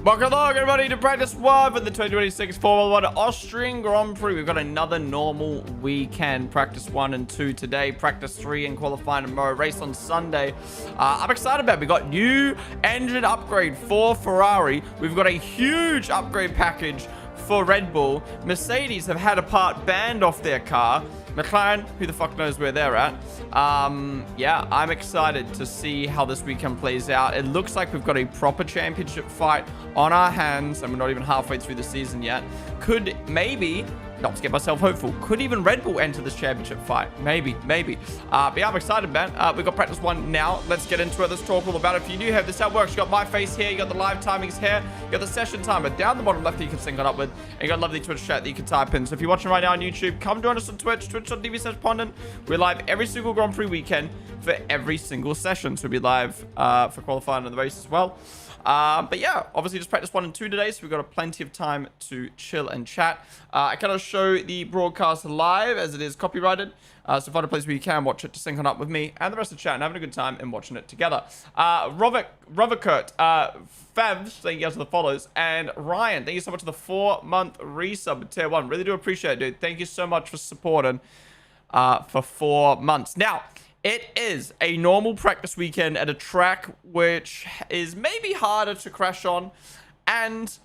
Welcome along, everybody, to practice one for the 2026 Formula 1 Austrian Grand Prix. We've got another normal weekend. Practice 1 and 2 today. Practice 3 and qualifying tomorrow. Race on Sunday. I'm excited about it. We've got new engine upgrade for Ferrari. We've got a huge upgrade package for Red Bull. Mercedes have had a part banned off their car. McLaren, who the fuck knows where they're at. Yeah, I'm excited to see how this weekend plays out. It looks like we've got a proper championship fight on our hands, and we're not even halfway through the season yet. Could maybe, not to get myself hopeful, could even Red Bull enter this championship fight? Maybe. But yeah, I'm excited, man. We've got practice 1 now. Let's get into it. Let's talk all about it. If you do have this, how it works. You got my face here. You got the live timings here. You got the session timer down the bottom left that you can sync on up with. And you got a lovely Twitch chat that you can type in. So if you're watching right now on YouTube, come join us on Twitch, twitch.tv/Ponden. We're live every single Grand Prix weekend for every single session. So we'll be live for qualifying and the race as well. But yeah, obviously just practice 1 and 2 today, so we've got plenty of time to chill and chat. I cannot show the broadcast live as it is copyrighted, so find a place where you can watch it to sync on up with me and the rest of the chat and having a good time and watching it together. Rovikert, Fev, thank you guys for the follows, and Ryan, thank you so much for the 4-month resub at tier 1. Really do appreciate it, dude. Thank you so much for supporting for 4 months. Now, it is a normal practice weekend at a track which is maybe harder to crash on, and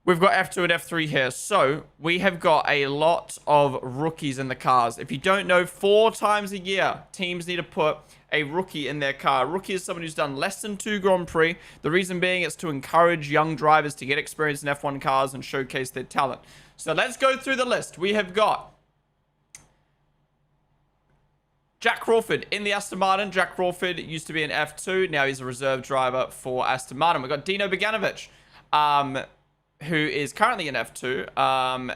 we've got F2 and F3 here. So we have got a lot of rookies in the cars. If you don't know, 4 times a year, teams need to put a rookie in their car. A rookie is someone who's done less than 2 Grand Prix. The reason being is to encourage young drivers to get experience in F1 cars and showcase their talent. So let's go through the list. We have got Jack Crawford in the Aston Martin. Jack Crawford used to be an F2. Now he's a reserve driver for Aston Martin. We've got Dino Beganovic, who is currently in F2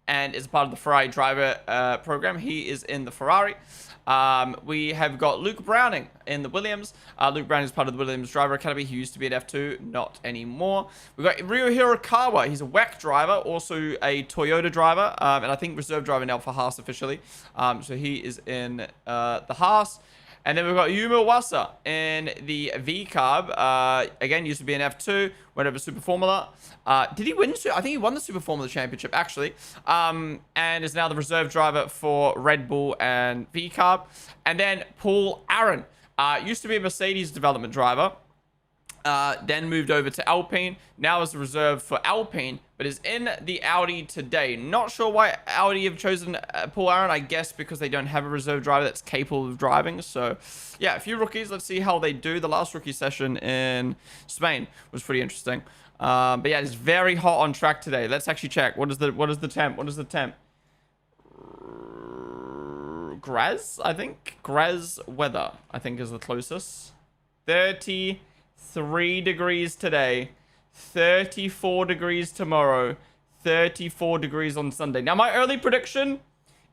and is part of the Ferrari driver program. He is in the Ferrari. We have got Luke Browning in the Williams. Luke Browning is part of the Williams Driver Academy. He used to be an F2, not anymore. We've got Ryo Hirakawa. He's a WEC driver, also a Toyota driver, and I think reserve driver now for Haas officially. So he is in the Haas. And then we've got Yuma Wasa in the V-Carb. Again, used to be an F2, went over Super Formula. Did he win? I think he won the Super Formula Championship, actually. And is now the reserve driver for Red Bull and V-Carb. And then Paul Aaron. Used to be a Mercedes development driver. Then moved over to Alpine. Now is the reserve for Alpine, but is in the Audi today. Not sure why Audi have chosen Paul Aaron. I guess because they don't have a reserve driver that's capable of driving. So, yeah, a few rookies. Let's see how they do. The last rookie session in Spain was pretty interesting. But yeah, it's very hot on track today. Let's actually check. What is the temp? What is the temp? Graz, I think. Graz weather, I think, is the closest. 33 degrees today, 34 degrees tomorrow, 34 degrees on Sunday. Now, my early prediction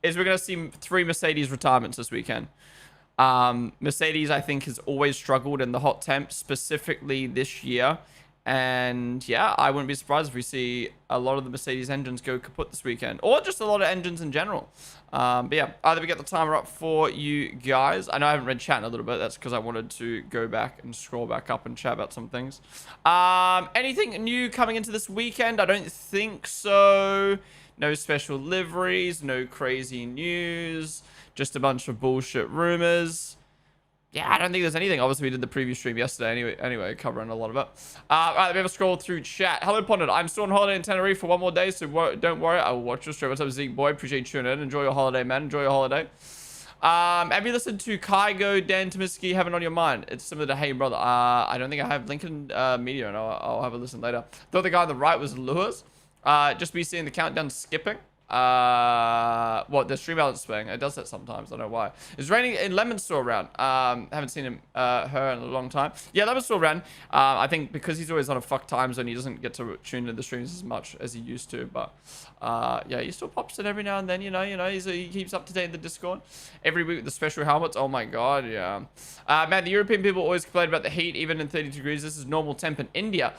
is we're going to see 3 Mercedes retirements this weekend. Mercedes, I think, has always struggled in the hot temp, specifically this year. And yeah, I wouldn't be surprised if we see a lot of the Mercedes engines go kaput this weekend, or just a lot of engines in general. But yeah, either we get the timer up for you guys. I know I haven't read chat in a little bit. That's because I wanted to go back and scroll back up and chat about some things. Anything new coming into this weekend? I don't think so. No special liveries, no crazy news, just a bunch of bullshit rumors. Yeah, I don't think there's anything. Obviously, we did the preview stream yesterday anyway, covering a lot of it. All right, let me have a scroll through chat. Hello, Ponden. I'm still on holiday in Tenerife for 1 more day, so don't worry. I will watch your stream. What's up, Zeke boy? Appreciate you tuning in. Enjoy your holiday, man. Enjoy your holiday. Have you listened to Kygo, Dan Tomiski, Have It On Your Mind? It's similar to Hey Brother. I don't think I have Lincoln Media, and I'll have a listen later. Thought the guy on the right was Lewis. Just be seeing the countdown skipping. What, the stream balance swing? It does that sometimes. I don't know why. It's raining in Lemon's still around. Haven't seen him, her in a long time. Yeah, Lemon's still around. I think because he's always on a fuck time zone, he doesn't get to tune into the streams as much as he used to. But yeah, he still pops in every now and then. You know, he keeps up to date in the Discord. Every week with the special helmets. Oh my god, yeah. Man, the European people always complain about the heat, even in 30 degrees. This is normal temp in India.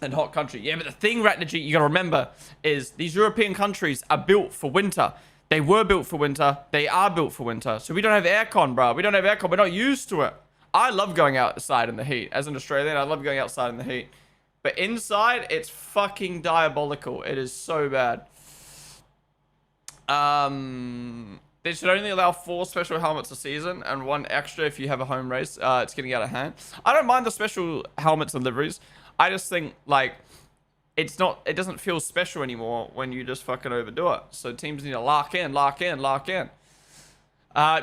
And hot country. Yeah, but the thing, Ratnagy, you gotta remember is these European countries are built for winter. They were built for winter. They are built for winter. So we don't have aircon, bro. We don't have aircon. We're not used to it. I love going outside in the heat. As an Australian, I love going outside in the heat. But inside, it's fucking diabolical. It is so bad. They should only allow 4 special helmets a season and 1 extra if you have a home race. It's getting out of hand. I don't mind the special helmets and liveries. I just think, like, it doesn't feel special anymore when you just fucking overdo it. So teams need to lock in.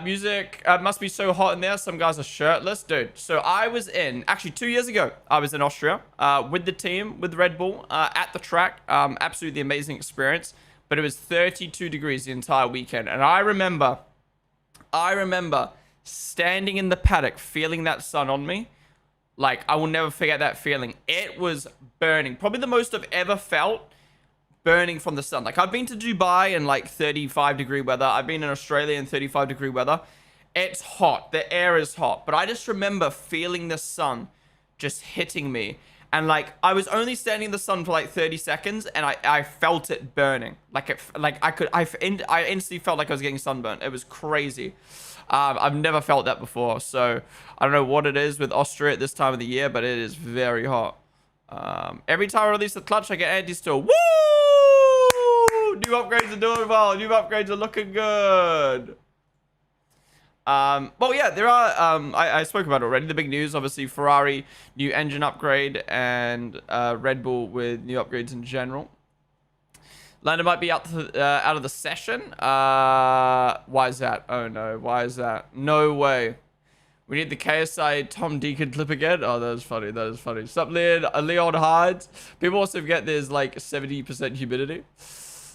Music must be so hot in there. Some guys are shirtless. Dude, so I was actually 2 years ago, I was in Austria with the team, with Red Bull, at the track. Absolutely amazing experience. But it was 32 degrees the entire weekend. And I remember standing in the paddock, feeling that sun on me. Like, I will never forget that feeling. It was burning. Probably the most I've ever felt burning from the sun. Like, I've been to Dubai in like 35 degree weather. I've been in Australia in 35 degree weather. It's hot. The air is hot. But I just remember feeling the sun just hitting me. And like, I was only standing in the sun for like 30 seconds and I felt it burning. I instantly felt like I was getting sunburned. It was crazy. I've never felt that before. So I don't know what it is with Austria at this time of the year, but it is very hot. Every time I release the clutch, I get anti-stall. Woo! New upgrades are doing well. New upgrades are looking good. Well, yeah, there are, I spoke about it already. The big news, obviously, Ferrari, new engine upgrade, and Red Bull with new upgrades in general. Lando might be out of the session. Why is that? Oh, no. Why is that? No way. We need the KSI Tom Deacon clip again. Oh, that is funny. That is funny. Sup, Leon hides. People also forget there's like 70% humidity.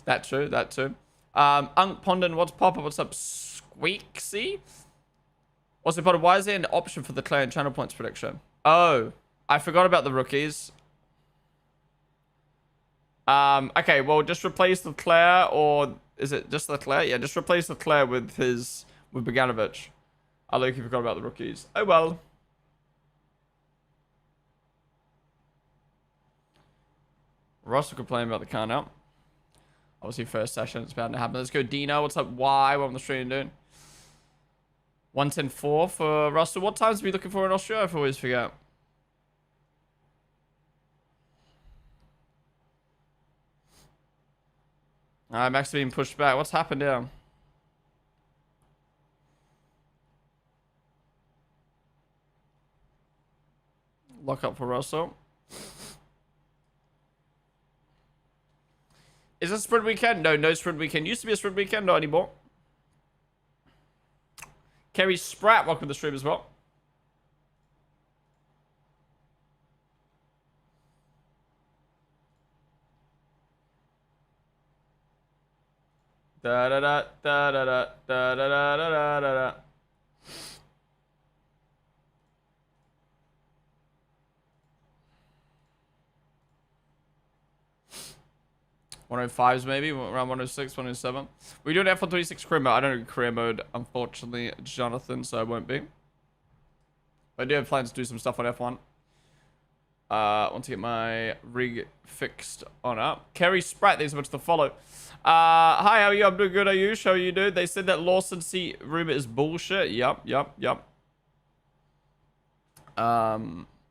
That's true. That too. Ponden, what's Papa? What's up, Squeaksy? Also, Potter, why is there an option for the Claire and channel points prediction? Oh, I forgot about the rookies. Okay, well, just replace the Claire, or is it just the Claire? Yeah, just replace the Claire with Bogdanovic. I like you forgot about the rookies. Oh well. Russell complaining about the car now. Obviously, first session, it's bound to happen. Let's go, Dino. What's up? Why? What on the stream doing? 110.4 for Russell. What times are we looking for in Austria? I always forget. I'm actually being pushed back. What's happened here? Lock up for Russell. Is this sprint weekend? No, no sprint weekend. Used to be a sprint weekend, not anymore. Kerry Spratt, welcome to the stream as well. Da da da da da da da da da da da. 105s maybe, around 106, 107. We're doing F126 career mode. I don't know career mode, unfortunately, Jonathan, so I won't be. But I do have plans to do some stuff on F1. Want to get my rig fixed on up. Kerry Spratt, thanks so much for the follow. Hi, how are you? I'm doing good. Are you? How are you, dude? They said that Lawson C rumor is bullshit. Yup.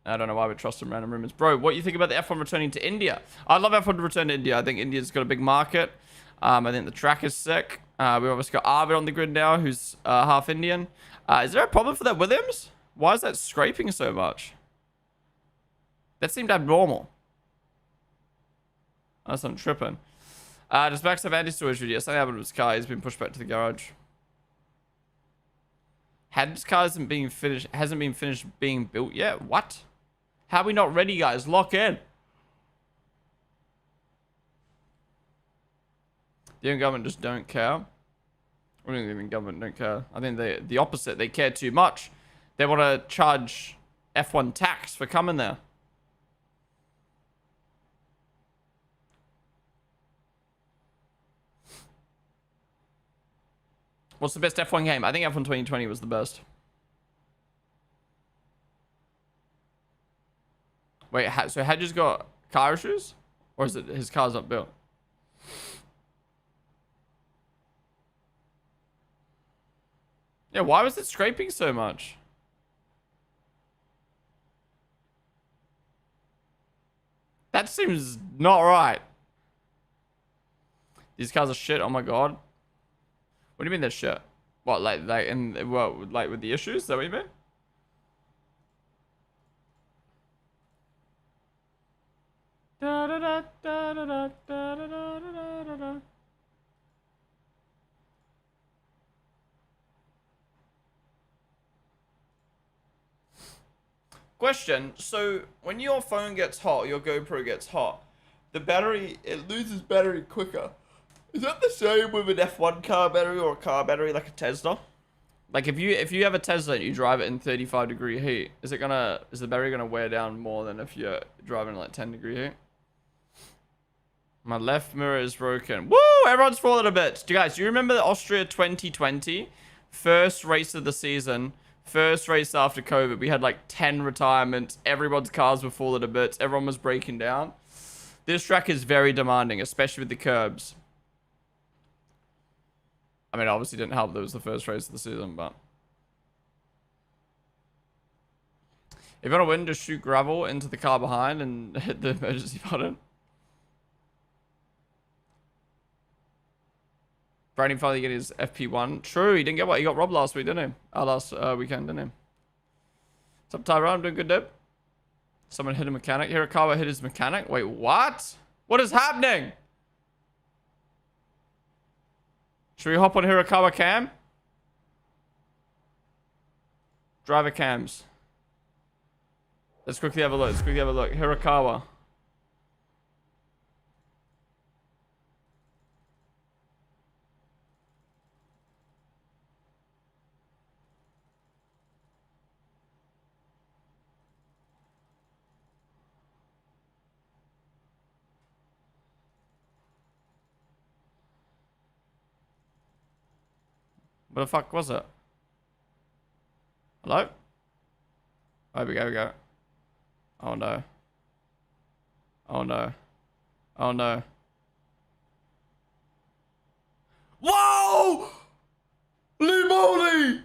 I don't know why we trust some random rumors. Bro, what do you think about the F1 returning to India? I'd love F1 to return to India. I think India's got a big market. I think the track is sick. We've obviously got Arvid on the grid now, who's half Indian. Is there a problem for that Williams? Why is that scraping so much? That seemed abnormal. Unless I'm tripping. Does Max have anti-storage video? Something happened with his car. He's been pushed back to the garage. His car hasn't been finished being built yet? What? How are we not ready, guys? Lock in. The Indian government just don't care. I don't think the Indian government don't care. I think the opposite. They care too much. They want to charge F1 tax for coming there. What's the best F1 game? I think F1 2020 was the best. Wait, so Hedges got car issues? Or is it his car's not built? Yeah, why was it scraping so much? That seems not right. These cars are shit. Oh my god. What do you mean they're shit? What, like with the issues? Is that what you mean? Da, da, da, da, da, da, da, da, da, da, da. Question, so when your phone gets hot, your GoPro gets hot, the battery, it loses battery quicker. Is that the same with an F1 car battery or a car battery like a Tesla? Like if you have a Tesla and you drive it in 35-degree heat, is the battery gonna wear down more than if you're driving in like 10-degree heat? My left mirror is broken. Woo! Everyone's falling a bit. Do you remember the Austria 2020? First race of the season. First race after COVID. We had like 10 retirements. Everyone's cars were falling to bits. Everyone was breaking down. This track is very demanding, especially with the curbs. I mean, obviously didn't help that it was the first race of the season, but... If you want to win, just shoot gravel into the car behind and hit the emergency button. Brandon finally get his FP1. True, he didn't get what? He got robbed last week, didn't he? Last weekend, didn't he? What's up, Tyrone? I'm doing good, dude. Someone hit a mechanic. Hirakawa hit his mechanic. Wait, what? What is happening? Should we hop on Hirakawa cam? Driver cams. Let's quickly have a look. Hirakawa. What the fuck was it? Hello? Oh, here we go. Oh no. Oh no. Oh no. Whoa! Limoni!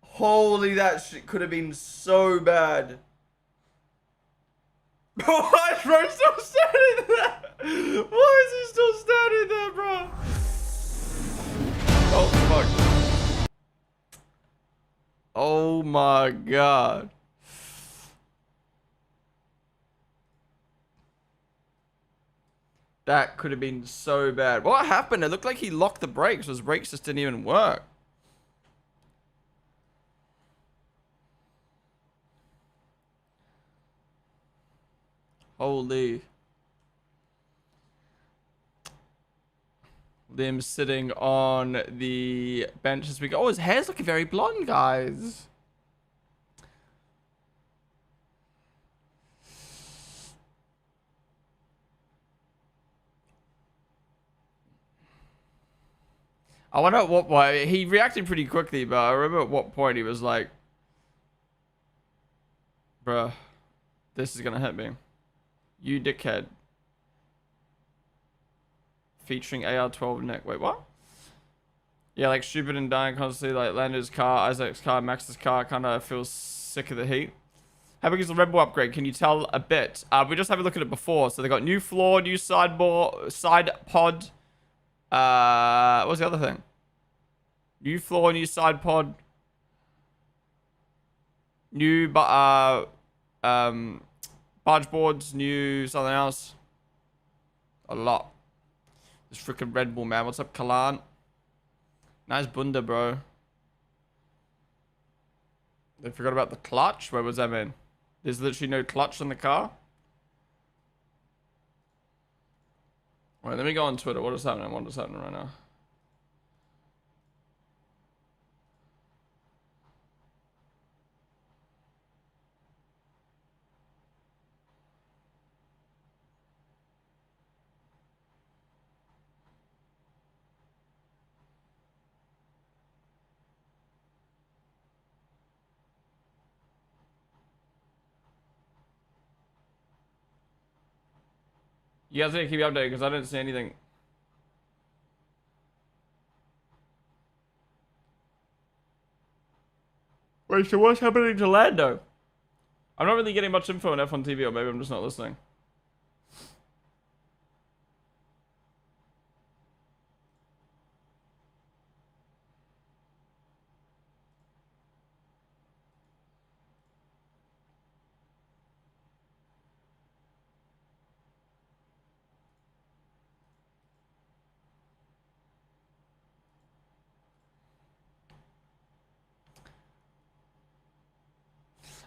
Holy, that shit could have been so bad. Why is bro still standing there? Why is he still standing there, bro? Oh, fuck. Oh, my God. That could have been so bad. What happened? It looked like he locked the brakes. His brakes just didn't even work. Holy. Them sitting on the bench this week. Oh, his hair's looking very blonde, guys. I wonder at what point he reacted pretty quickly, but I remember at what point he was like, bruh, this is gonna hit me. You dickhead. Featuring AR-12 Nick. Wait, what? Yeah, like stupid and dying constantly. Like Lander's car, Isaac's car, Max's car kind of feels sick of the heat. How big is the Red Bull upgrade? Can you tell a bit? We just have a look at it before. So they got new floor, new side pod. What's the other thing? New floor, new side pod. New barge boards, new something else. A lot. This freaking Red Bull, man. What's up, Kalan? Nice bunda, bro. They forgot about the clutch? Where was that, man? There's literally no clutch on the car. Alright, let me go on Twitter. What is happening? What is happening right now? You guys need to keep me updated because I didn't see anything. Wait, so what's happening to Lando? I'm not really getting much info on F1 TV, or maybe I'm just not listening.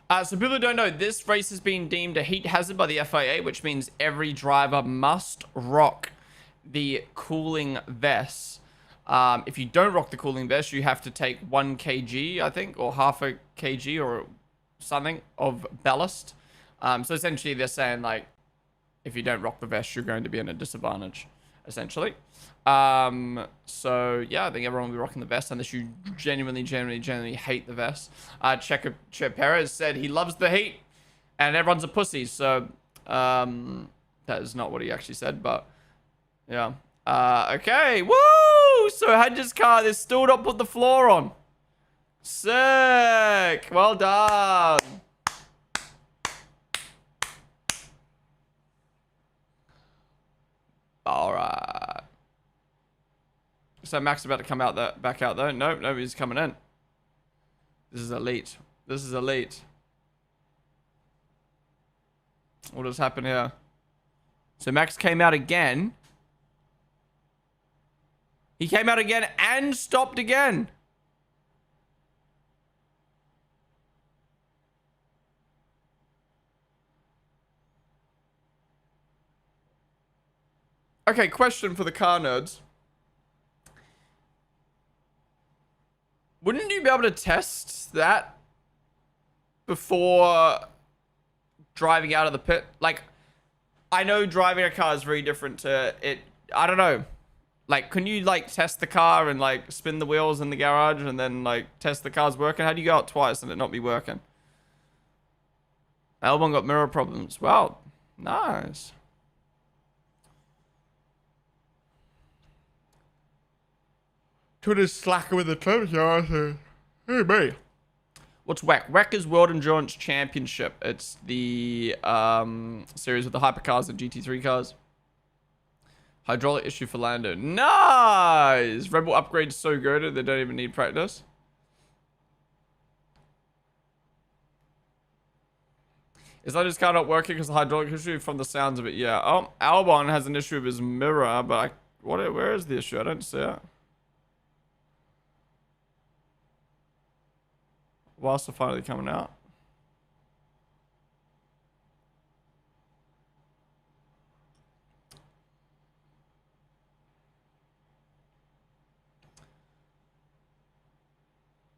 So people who don't know, this race has been deemed a heat hazard by the FIA, which means every driver must rock the cooling vest. If you don't rock the cooling vest, you have to take 1 kg, I think, or half a kg or something of ballast. So essentially they're saying, like, if you don't rock the vest, you're going to be in a disadvantage, essentially. So yeah, I think everyone will be rocking the vest unless you genuinely hate the vest. Checo Perez said he loves the heat and everyone's a pussy. So, that is not what he actually said, but yeah. Okay. Woo! So Hedge's car, they still not put the floor on. Sick. Well done. All right. So Max about to come out there, back out though. Nope, nobody's coming in. This is elite. This is elite. What has happened here? So Max came out again. He came out again and stopped again. Okay, question for the car nerds. Wouldn't you be able to test that before driving out of the pit? Like, I know driving a car is very different to it. I don't know. Like, can you, like, test the car and, like, spin the wheels in the garage and then, like, test the car's working? How do you go out twice and it not be working? Albon got mirror problems. Wow. Nice. Twitter's slacker with the temperature. Hey, me. What's WEC? WEC is World Endurance Championship. It's the series with the hypercars and GT3 cars. Hydraulic issue for Lando. Nice! Rebel upgrade's so good they don't even need practice. Is Lando's car not working because of the hydraulic issue? From the sounds of it, yeah. Oh, Albon has an issue with his mirror, but where is the issue? I don't see it. Whilst they're finally coming out.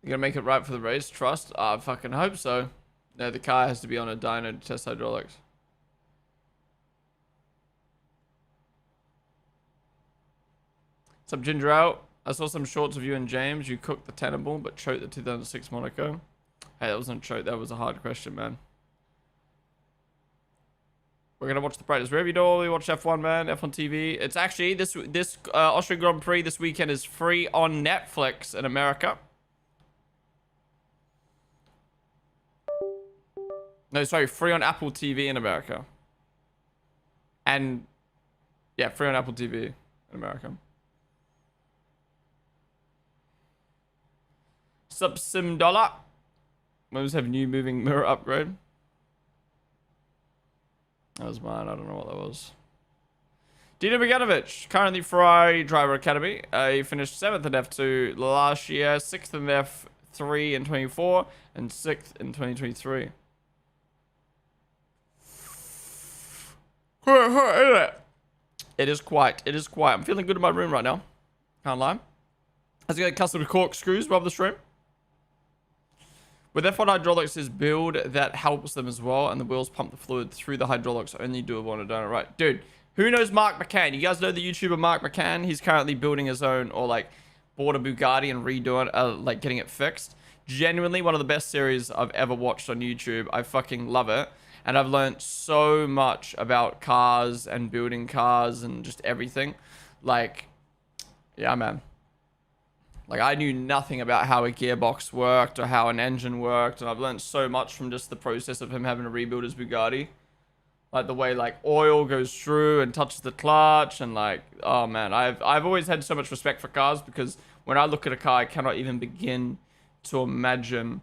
You gonna make it right for the race? Trust? I fucking hope so. No, the car has to be on a dyno to test hydraulics. What's up, Ginger out? I saw some shorts of you and James. You cooked the Tenable, but choked the 2006 Monaco. Hey, that wasn't a choke. That was a hard question, man. We're gonna watch the practice. Wherever you know, we watch F1, man. F1 TV. It's actually this Austrian Grand Prix this weekend is free on Netflix in America. No, sorry, free on Apple TV in America. And yeah, free on Apple TV in America. Sub Sim Dollar. Most have new moving mirror upgrade. That was mine. I don't know what that was. Dino Bogdanovic, currently Ferrari Driver Academy. He finished 7th in F2 last year, 6th in F3 in 24, and 6th in 2023. It is quiet. It is quiet. I'm feeling good in my room right now. Can't lie. Has it got custom corkscrews above the stream? With F1 hydraulics, there's build that helps them as well, and the wheels pump the fluid through the hydraulics. Only doable on a donut, right? Dude, who knows Mark McCann? You guys know the YouTuber Mark McCann? He's currently building his own, or like bought a Bugatti and redoing it, like getting it fixed. Genuinely one of the best series I've ever watched on YouTube. I fucking love it. And I've learned so much about cars and building cars and just everything. Like, yeah, man. Like, I knew nothing about how a gearbox worked or how an engine worked, and I've learned so much from just the process of him having to rebuild his Bugatti. Like, the way, like, oil goes through and touches the clutch, and, like, oh, man. I've always had so much respect for cars, because when I look at a car, I cannot even begin to imagine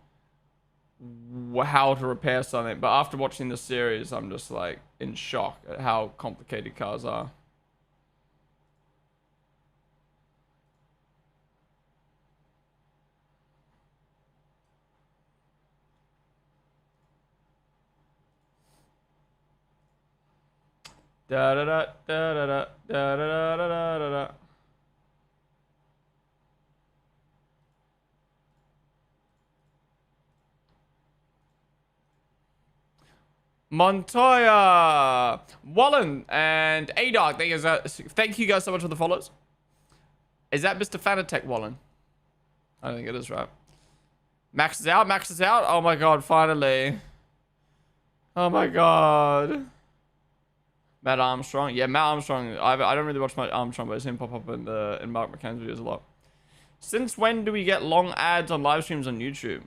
how to repair something. But after watching this series, I'm just, like, in shock at how complicated cars are. Da da da da da da da da da da da. Montoya, Wallen, and A-Dog. Thank you guys so much for the follows. Is that Mr. Fanatec Wallen? I don't think it is, right? Max is out. Max is out. Oh my god, finally. Oh my god. Matt Armstrong. Yeah, Matt Armstrong. I don't really watch Matt Armstrong, but I've seen him pop up in Mark McCann's videos a lot. Since when do we get long ads on live streams on YouTube?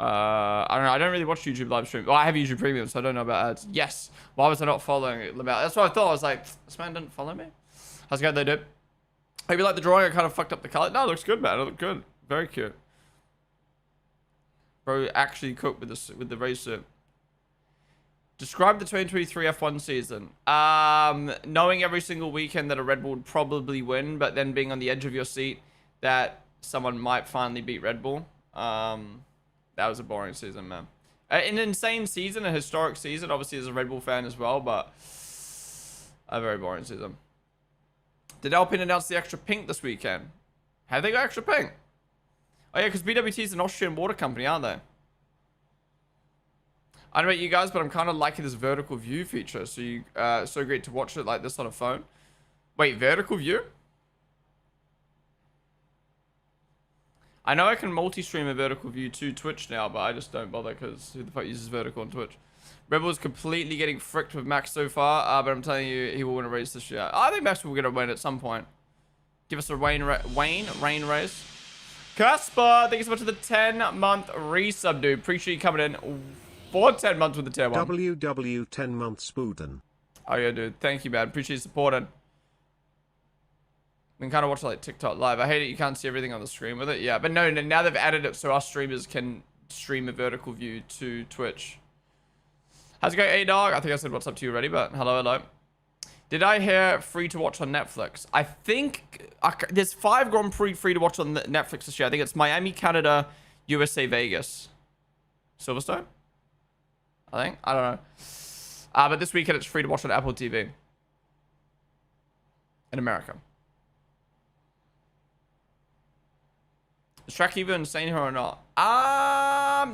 I don't know. I don't really watch YouTube live stream. Well, I have YouTube Premium, so I don't know about ads. Yes. Why was I not following it? That's what I thought. I was like, this man didn't follow me. How's it going, though, dude? Hope you like the drawing. I kind of fucked up the color. No, it looks good, man. It looked good. Very cute. Bro actually cooked with the race suit. Describe the 2023 F1 season. Knowing every single weekend that a Red Bull would probably win, but then being on the edge of your seat that someone might finally beat Red Bull. That was a boring season, man. An insane season, a historic season, obviously as a Red Bull fan as well, but a very boring season. Did Alpine announce the extra pink this weekend? Have they got extra pink? Oh yeah, because BWT is an Austrian water company, aren't they? I don't know about you guys, but I'm kind of liking this vertical view feature. So so great to watch it like this on a phone. Wait, vertical view? I know I can multi-stream a vertical view to Twitch now, but I just don't bother because who the fuck uses vertical on Twitch? Rebel's completely getting fricked with Max so far, but I'm telling you, he will win a race this year. I think Max will get a win at some point. Give us a rain race. Casper, thank you so much for the 10-month resub, dude. Appreciate you coming in for 10 months with the tier 1. WW 10 months Ponden. Oh yeah, dude. Thank you, man. Appreciate you supporting. We can kind of watch like TikTok live. I hate it you can't see everything on the screen with it. Yeah, but no, now they've added it so our streamers can stream a vertical view to Twitch. How's it going, A-Dog? I think I said what's up to you already, but hello. Did I hear free to watch on Netflix? I think there's 5 Grand Prix free to watch on Netflix this year. I think it's Miami, Canada, USA, Vegas. Silverstone? I think. I don't know. But this weekend it's free to watch on Apple TV. In America. Is Track Evo insane here or not?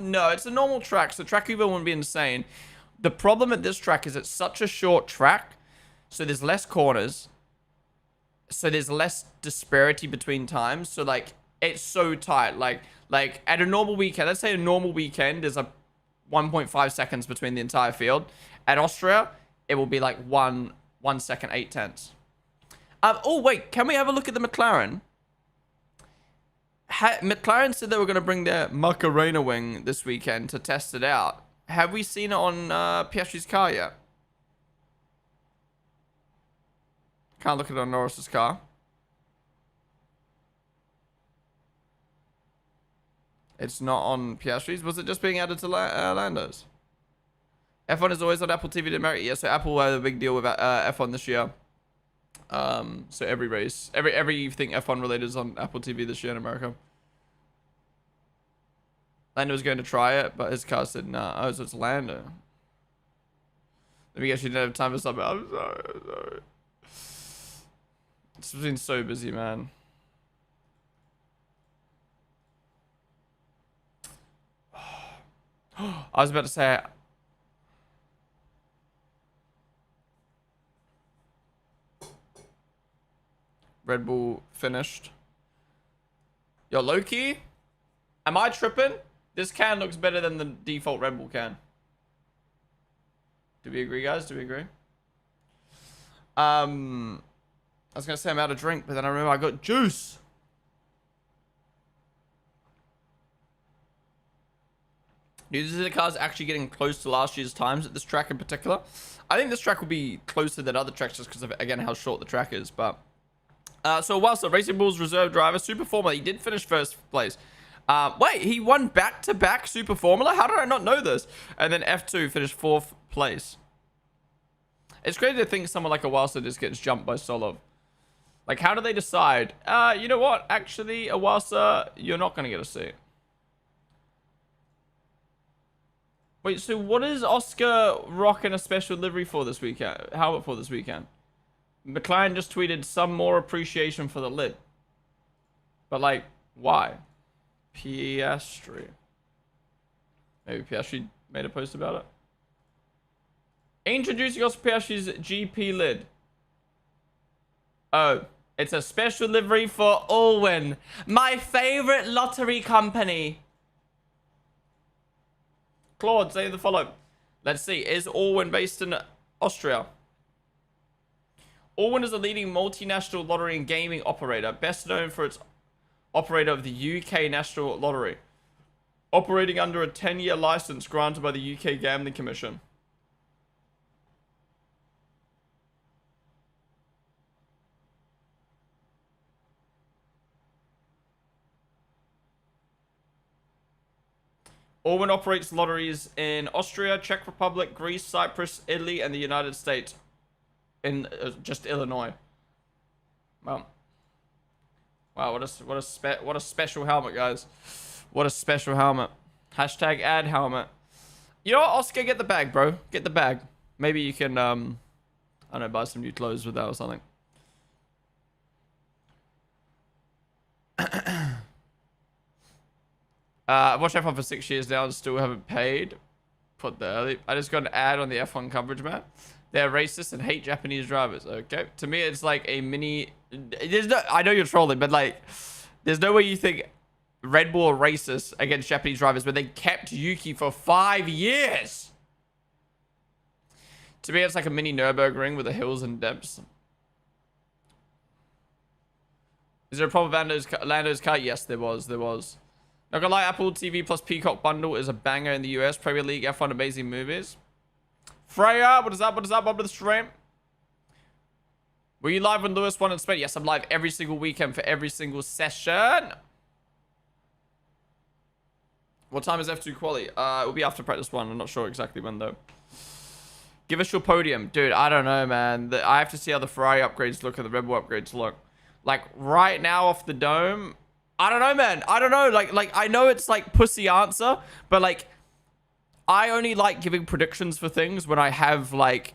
No, it's a normal track, so Track Evo wouldn't be insane. The problem at this track is it's such a short track, so there's less corners, so there's less disparity between times. So like it's so tight. Like at a normal weekend, let's say a normal weekend, there's a 1.5 seconds between the entire field. At Austria, it will be like 1 second, 8 tenths. Oh wait, can we have a look at the McLaren? McLaren said they were going to bring their Macarena wing this weekend to test it out. Have we seen it on Piastri's car yet? Can't look at it on Norris's car. It's not on Piastri's. Was it just being added to Lando's? F1 is always on Apple TV in America. Yeah, so Apple had a big deal with F1 this year. So every race, everything F1 related is on Apple TV this year in America. Lando was going to try it, but his car said, nah. Oh, so it's Lando. Let me guess, you didn't have time for something. I'm sorry. It's been so busy, man. I was about to say... Red Bull finished. Yo, Loki? Am I tripping? This can looks better than the default Red Bull can. Do we agree, guys? Do we agree? I was going to say I'm out of drink, but then I remember I got juice. These are the cars actually getting close to last year's times at this track in particular. I think this track will be closer than other tracks just because of, again, how short the track is. But so whilst Racing Bull's reserve driver, Super Formula, he did finish first place. Wait, he won back-to-back Super Formula? How did I not know this? And then F2 finished 4th place. It's crazy to think someone like a Walser just gets jumped by Solov. Like, how do they decide? You know what? Actually, a Walser, you're not going to get a seat. Wait, so what is Oscar rocking a special livery for this weekend? Helmet for this weekend? McLaren just tweeted some more appreciation for the lid. But, like, why? Piastri. Maybe Piastri made a post about it. Introducing Oscar Piastri's GP lid. Oh, it's a special livery for Allwyn, my favorite lottery company. Claude, say the follow. Let's see. Is Allwyn based in Austria? Allwyn is a leading multinational lottery and gaming operator, best known for its operator of the UK National Lottery, operating under a 10-year license granted by the UK Gambling Commission. Allwyn operates lotteries in Austria, Czech Republic, Greece, Cyprus, Italy, and the United States. In just Illinois. Well, wow, what a special helmet, guys. What a special helmet. Hashtag ad helmet. You know what, Oscar, get the bag, bro. Get the bag. Maybe you can I don't know, buy some new clothes with that or something. I've watched F1 for 6 years now and still haven't paid. Put there. I just got an ad on the F1 coverage, man. They're racist and hate Japanese drivers. Okay. To me, it's like a mini... There's no... I know you're trolling, but like... There's no way you think Red Bull are racist against Japanese drivers, but they kept Yuki for 5 years. To me, it's like a mini Nürburgring with the hills and depths. Is there a problem with Lando's car? Yes, there was. There was. Not gonna lie, Apple TV plus Peacock bundle is a banger in the US. Premier League, F1, amazing movies. Freya, what is up? What is up? Up to the stream. Were you live when Lewis won in Spain? Yes, I'm live every single weekend for every single session. What time is F2 quali? It will be after practice 1. I'm not sure exactly when, though. Give us your podium. Dude, I don't know, man. I have to see how the Ferrari upgrades look and the Red Bull upgrades look. Like, right now off the dome... I don't know, man. I don't know. Like I know it's like pussy answer, but like I only like giving predictions for things when I have like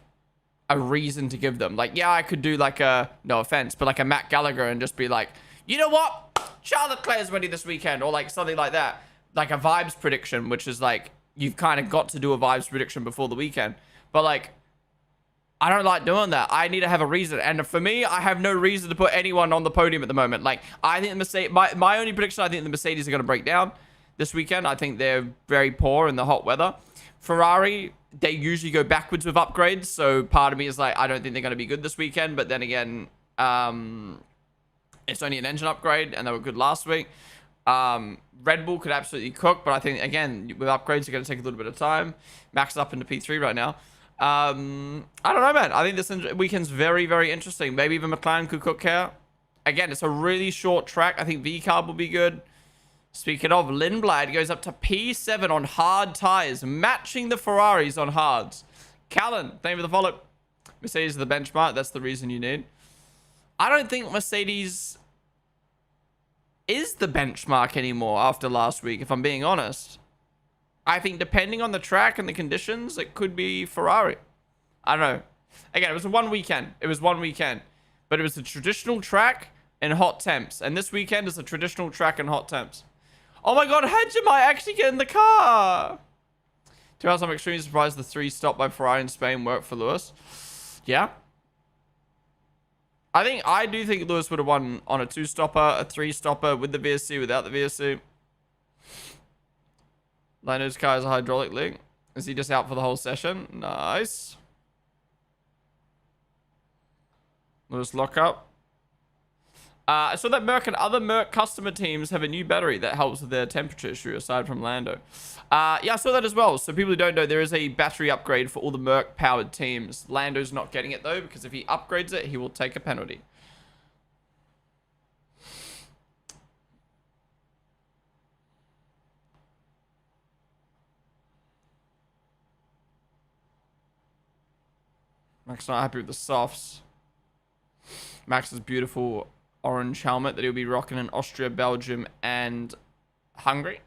a reason to give them. Like, yeah, I could do like a, no offense, but like a Matt Gallagher and just be like, you know what? Charles Leclerc's winning this weekend, or like something like that. Like a vibes prediction, which is like you've kind of got to do a vibes prediction before the weekend. But like I don't like doing that. I need to have a reason. And for me, I have no reason to put anyone on the podium at the moment. Like, I think the Mercedes... My only prediction, I think the Mercedes are going to break down this weekend. I think they're very poor in the hot weather. Ferrari, they usually go backwards with upgrades. So part of me is like, I don't think they're going to be good this weekend. But then again, it's only an engine upgrade. And they were good last week. Red Bull could absolutely cook. But I think, again, with upgrades, they're going to take a little bit of time. Max up into P3 right now. I don't know, man. I think this weekend's very, very interesting. Maybe even McLaren could cook here. Again, it's a really short track. I think V-Carb will be good. Speaking of, Lindblad goes up to P7 on hard tires, matching the Ferraris on hards. Callan, thank you for the follow. Mercedes is the benchmark. That's the reason you need. I don't think Mercedes is the benchmark anymore after last week, if I'm being honest. I think depending on the track and the conditions, it could be Ferrari. I don't know. Again, it was one weekend. It was one weekend. But it was a traditional track and hot temps. And this weekend is a traditional track and hot temps. Oh my god, Hedge might actually get in the car. 2 hours, I'm extremely surprised the 3 stop by Ferrari in Spain worked for Lewis. Yeah. I do think Lewis would have won on a 2-stopper, a 3-stopper, with the VSC, without the VSC. Lano's car is a hydraulic leak. Is he just out for the whole session? Nice. Lewis lock up. I saw that Merc and other Merc customer teams have a new battery that helps with their temperature issue, aside from Lando. Yeah, I saw that as well. So people who don't know, there is a battery upgrade for all the Merc-powered teams. Lando's not getting it, though, because if he upgrades it, he will take a penalty. Max not happy with the softs. Max's beautiful orange helmet that he'll be rocking in Austria, Belgium, and Hungary.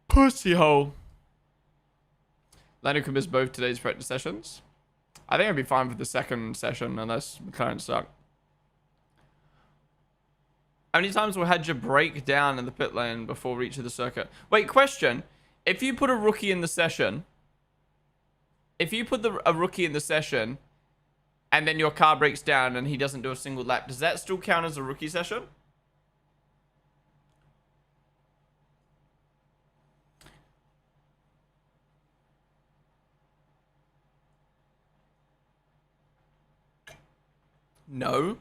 Pussy hole. Lando can miss both today's practice sessions. I think I'd be fine for the second session unless McLaren suck. How many times we had you break down in the pit lane before reaching the circuit? Wait, question. If you put a rookie in the session, a rookie in the session and then your car breaks down and he doesn't do a single lap, does that still count as a rookie session? No.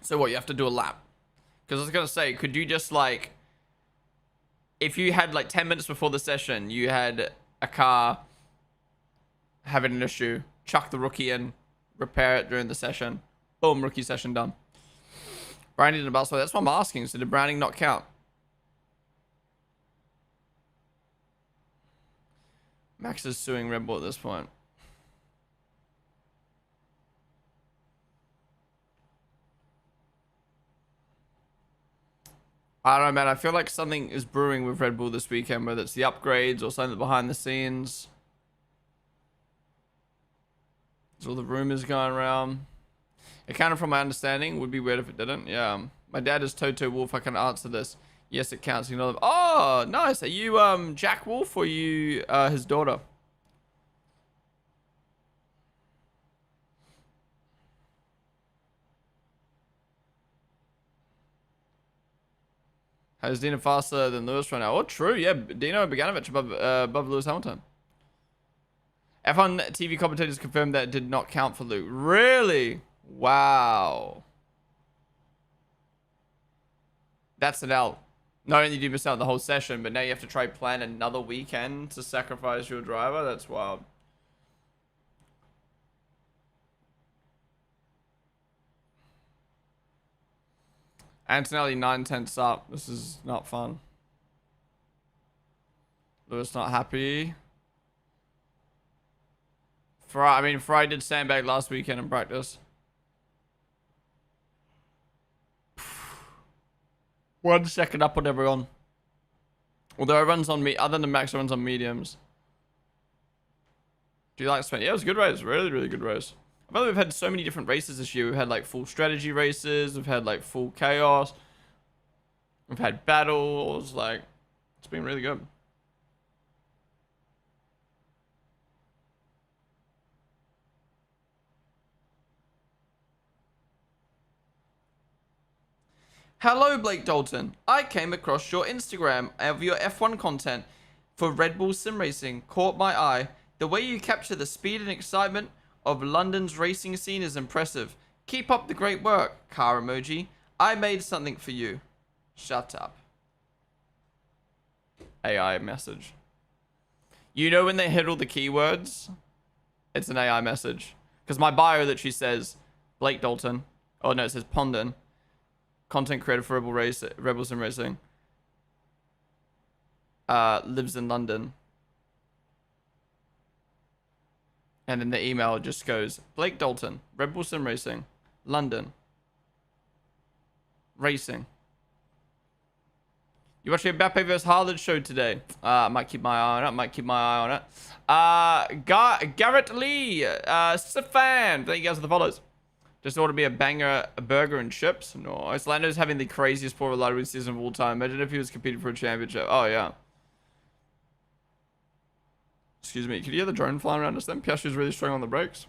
So what, you have to do a lap? Because I was going to say, could you just like, if you had like 10 minutes before the session, you had a car having an issue, chuck the rookie in, repair it during the session, boom, rookie session done. Browning did a bus. That's what I'm asking. So did Browning not count? Max is suing Red Bull at this point. I don't know, man. I feel like something is brewing with Red Bull this weekend, whether it's the upgrades or something behind the scenes. There's all the rumors going around. Accounted from my understanding. Would be weird if it didn't. Yeah. My dad is Toto Wolf. I can answer this. Yes, it counts. You know. Oh, nice. Are you Jack Wolf or you his daughter? Is Dino faster than Lewis right now? Oh, true. Yeah, Dino Bogdanovic above Lewis Hamilton. F1 TV commentators confirmed that it did not count for Luke. Really? Wow. That's an L. Not only did you miss out the whole session, but now you have to try plan another weekend to sacrifice your driver. That's wild. Antonelli 9/10 up. This is not fun. Lewis not happy. Fry did sandbag last weekend in practice. 1 second up on everyone. Although everyone's on me, other than Max, everyone's on mediums. Do you like Spain? Yeah, it was a good race. Really, really good race. I feel like we've had so many different races this year. We've had like full strategy races. We've had like full chaos. We've had battles. Like, it's been really good. Hello, Blake Dalton. I came across your Instagram of your F1 content for Red Bull Sim Racing. Caught my eye. The way you capture the speed and excitement of London's racing scene is impressive. Keep up the great work. Car emoji. I made something for you. Shut up. AI message. You know when they hit all the keywords? It's an AI message. Because my bio literally says Blake Dalton. Oh no, it says Ponden. Content creator for Rebel Sim Racing. Lives in London. And then the email just goes, Blake Dalton, Red Bull Sim Racing, London. Racing. You watching Mbappe vs Haaland show today? I might keep my eye on it. Garrett Lee, Stefan. Thank you guys for the follows. Just ordered me a banger, a burger and chips. Nice. Lando's having the craziest poor reliability season of all time. Imagine if he was competing for a championship. Oh, yeah. Excuse me. Could you hear the drone flying around us then? Piastri's really strong on the brakes.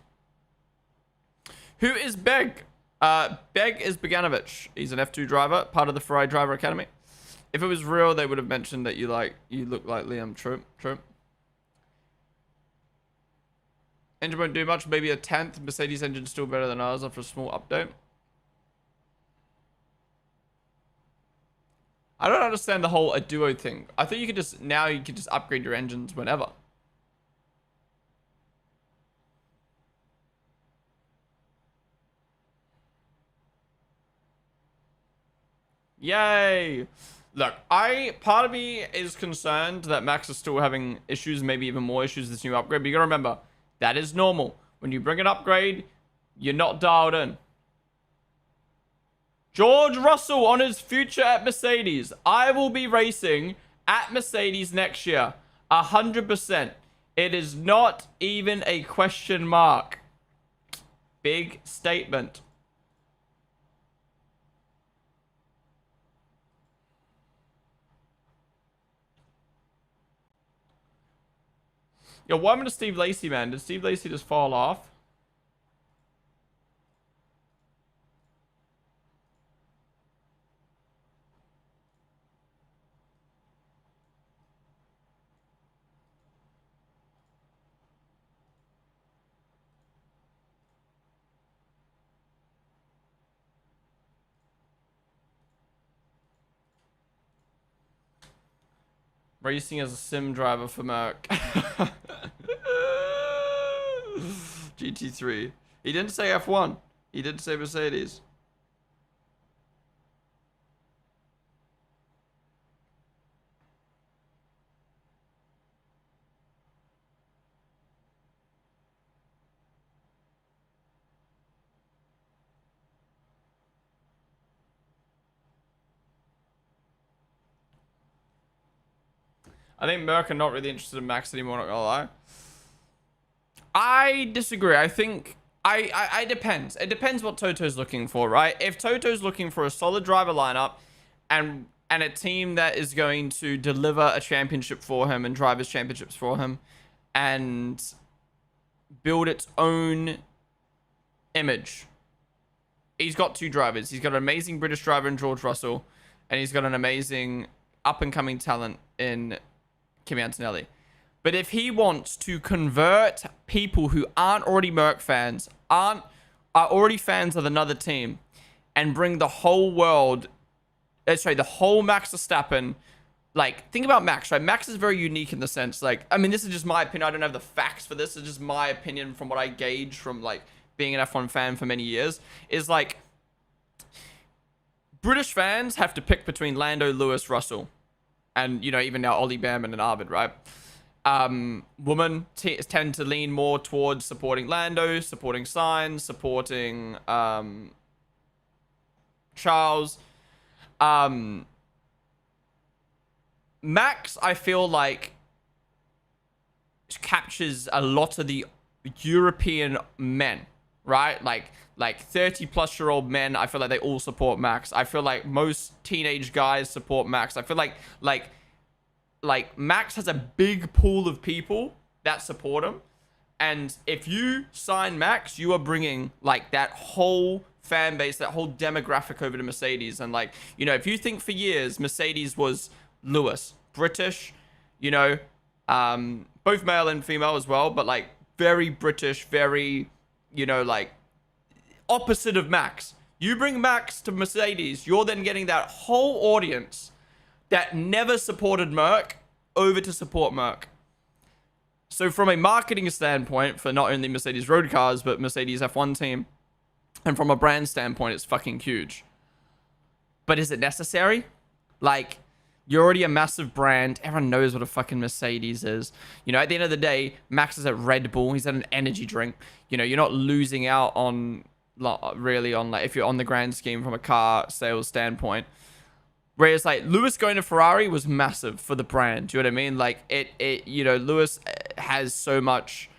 Who is Beg? Beg is Bogdanovic. He's an F2 driver, part of the Ferrari Driver Academy. If it was real, they would have mentioned that you look like Liam. True. Engine won't do much, maybe a 10th. Mercedes engine's still better than ours after a small update. I don't understand the whole a duo thing. I thought you could just, now you could just upgrade your engines whenever. Yay! Look, part of me is concerned that Max is still having issues, maybe even more issues with this new upgrade. But you gotta remember, that is normal. When you bring an upgrade, you're not dialed in. George Russell on his future at Mercedes. I will be racing at Mercedes next year. 100%. It is not even a question mark. Big statement. Yo, what happened to Steve Lacy, man? Did Steve Lacy just fall off? Racing as a sim driver for Merc. GT3. He didn't say F1. He did say Mercedes. I think Merc are not really interested in Max anymore, not gonna lie. I disagree. I think I depends. It depends what Toto's looking for, right? If Toto's looking for a solid driver lineup and a team that is going to deliver a championship for him and drivers championships for him and build its own image. He's got two drivers. He's got an amazing British driver in George Russell, and he's got an amazing up-and-coming talent in Kimi Antonelli. But if he wants to convert people who aren't already Merc fans, are already fans of another team, and bring the whole world, the whole Max Verstappen, like, think about Max, right? Max is very unique in the sense, like, I mean, this is just my opinion. I don't have the facts for this. It's just my opinion from what I gauge from, like, being an F1 fan for many years, is, like, British fans have to pick between Lando, Lewis, Russell, and, you know, even now Ollie Behrman and Arvid, right? Women tend to lean more towards supporting Lando, supporting Sainz, supporting Charles. Max, I feel like, captures a lot of the European men, right? Like 30-plus-year-old men, I feel like they all support Max. I feel like most teenage guys support Max. I feel like Max has a big pool of people that support him. And if you sign Max, you are bringing, like, that whole fan base, that whole demographic over to Mercedes. And, like, you know, if you think for years Mercedes was Lewis, British, you know, both male and female as well, but, like, very British, very, you know, like, opposite of Max. You bring Max to Mercedes, you're then getting that whole audience that never supported Merc over to support Merc. So from a marketing standpoint for not only Mercedes road cars, but Mercedes F1 team, and from a brand standpoint, it's fucking huge. But is it necessary? Like, you're already a massive brand. Everyone knows what a fucking Mercedes is. You know, at the end of the day, Max is at Red Bull. He's at an energy drink. You know, you're not losing out on, really, on, like, if you're on the grand scheme from a car sales standpoint. Whereas, like, Lewis going to Ferrari was massive for the brand. Do you know what I mean? Like, you know, Lewis has so much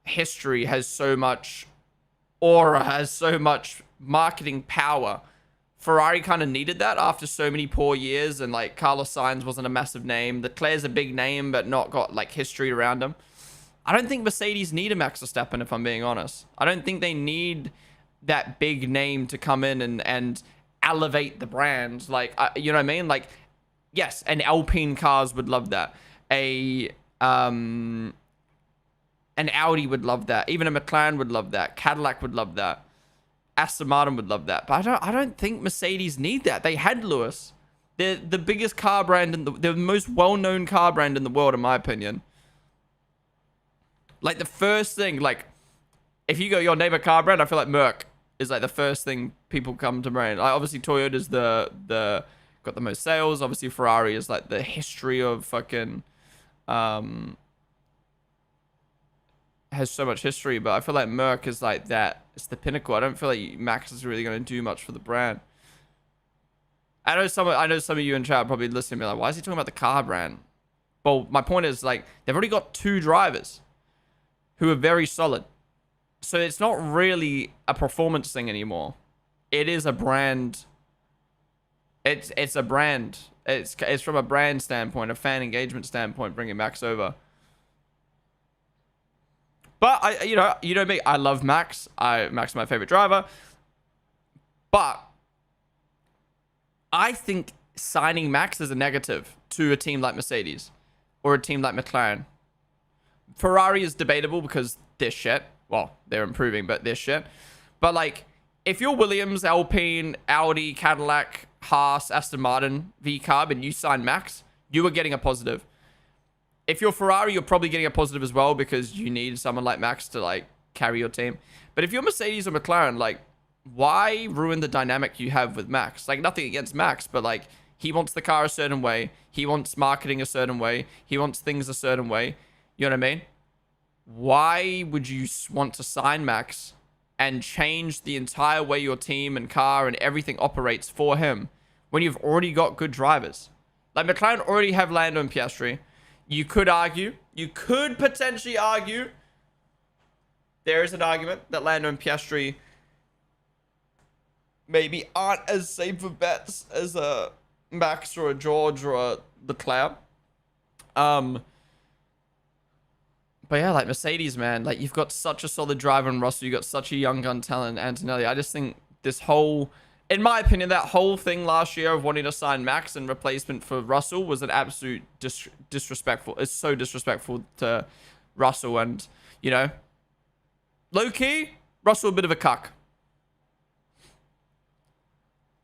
history, has so much aura, has so much marketing power. Ferrari kind of needed that after so many poor years, and, like, Carlos Sainz wasn't a massive name. Leclerc's a big name, but not got, like, history around him. I don't think Mercedes need a Max Verstappen, if I'm being honest. I don't think they need that big name to come in and elevate the brand. Like, you know what I mean? Like, yes, and Alpine cars would love that. An Audi would love that. Even a McLaren would love that. Cadillac would love that. Aston Martin would love that. But I don't think Mercedes need that. They had Lewis. They're the biggest car brand and the most well-known car brand in the world, in my opinion. Like the first thing, like if you go your neighbor car brand, I feel like Merc is like the first thing people come to mind. Like obviously Toyota's the got the most sales. Obviously Ferrari is like the history of fucking has so much history, but I feel like Merc is like that. It's the pinnacle. I don't feel like Max is really going to do much for the brand. I know some of you in chat are probably listening to me like, why is he talking about the car brand? Well, my point is like they've already got 2 drivers who are very solid. So it's not really a performance thing anymore. It is a brand. It's a brand. It's from a brand standpoint, a fan engagement standpoint, bringing Max over. But you know me, I love Max. Max is my favorite driver. But I think signing Max is a negative to a team like Mercedes or a team like McLaren. Ferrari is debatable because they're shit. Well, they're improving, but they're shit. But like, if you're Williams, Alpine, Audi, Cadillac, Haas, Aston Martin, V-Carb, and you sign Max, you are getting a positive. If you're Ferrari, you're probably getting a positive as well because you need someone like Max to like carry your team. But if you're Mercedes or McLaren, like, why ruin the dynamic you have with Max? Like, nothing against Max, but like, he wants the car a certain way. He wants marketing a certain way. He wants things a certain way. You know what I mean? Why would you want to sign Max and change the entire way your team and car and everything operates for him when you've already got good drivers? Like, McLaren already have Lando and Piastri. You could potentially argue, there is an argument that Lando and Piastri maybe aren't as safe of bets as a Max or a George or a Leclerc. But yeah, like Mercedes, man, like you've got such a solid driver in Russell. You got such a young gun talent, Antonelli. I just think this whole, in my opinion, that whole thing last year of wanting to sign Max in replacement for Russell was an absolute disrespectful. It's so disrespectful to Russell, and you know, low key, Russell a bit of a cuck.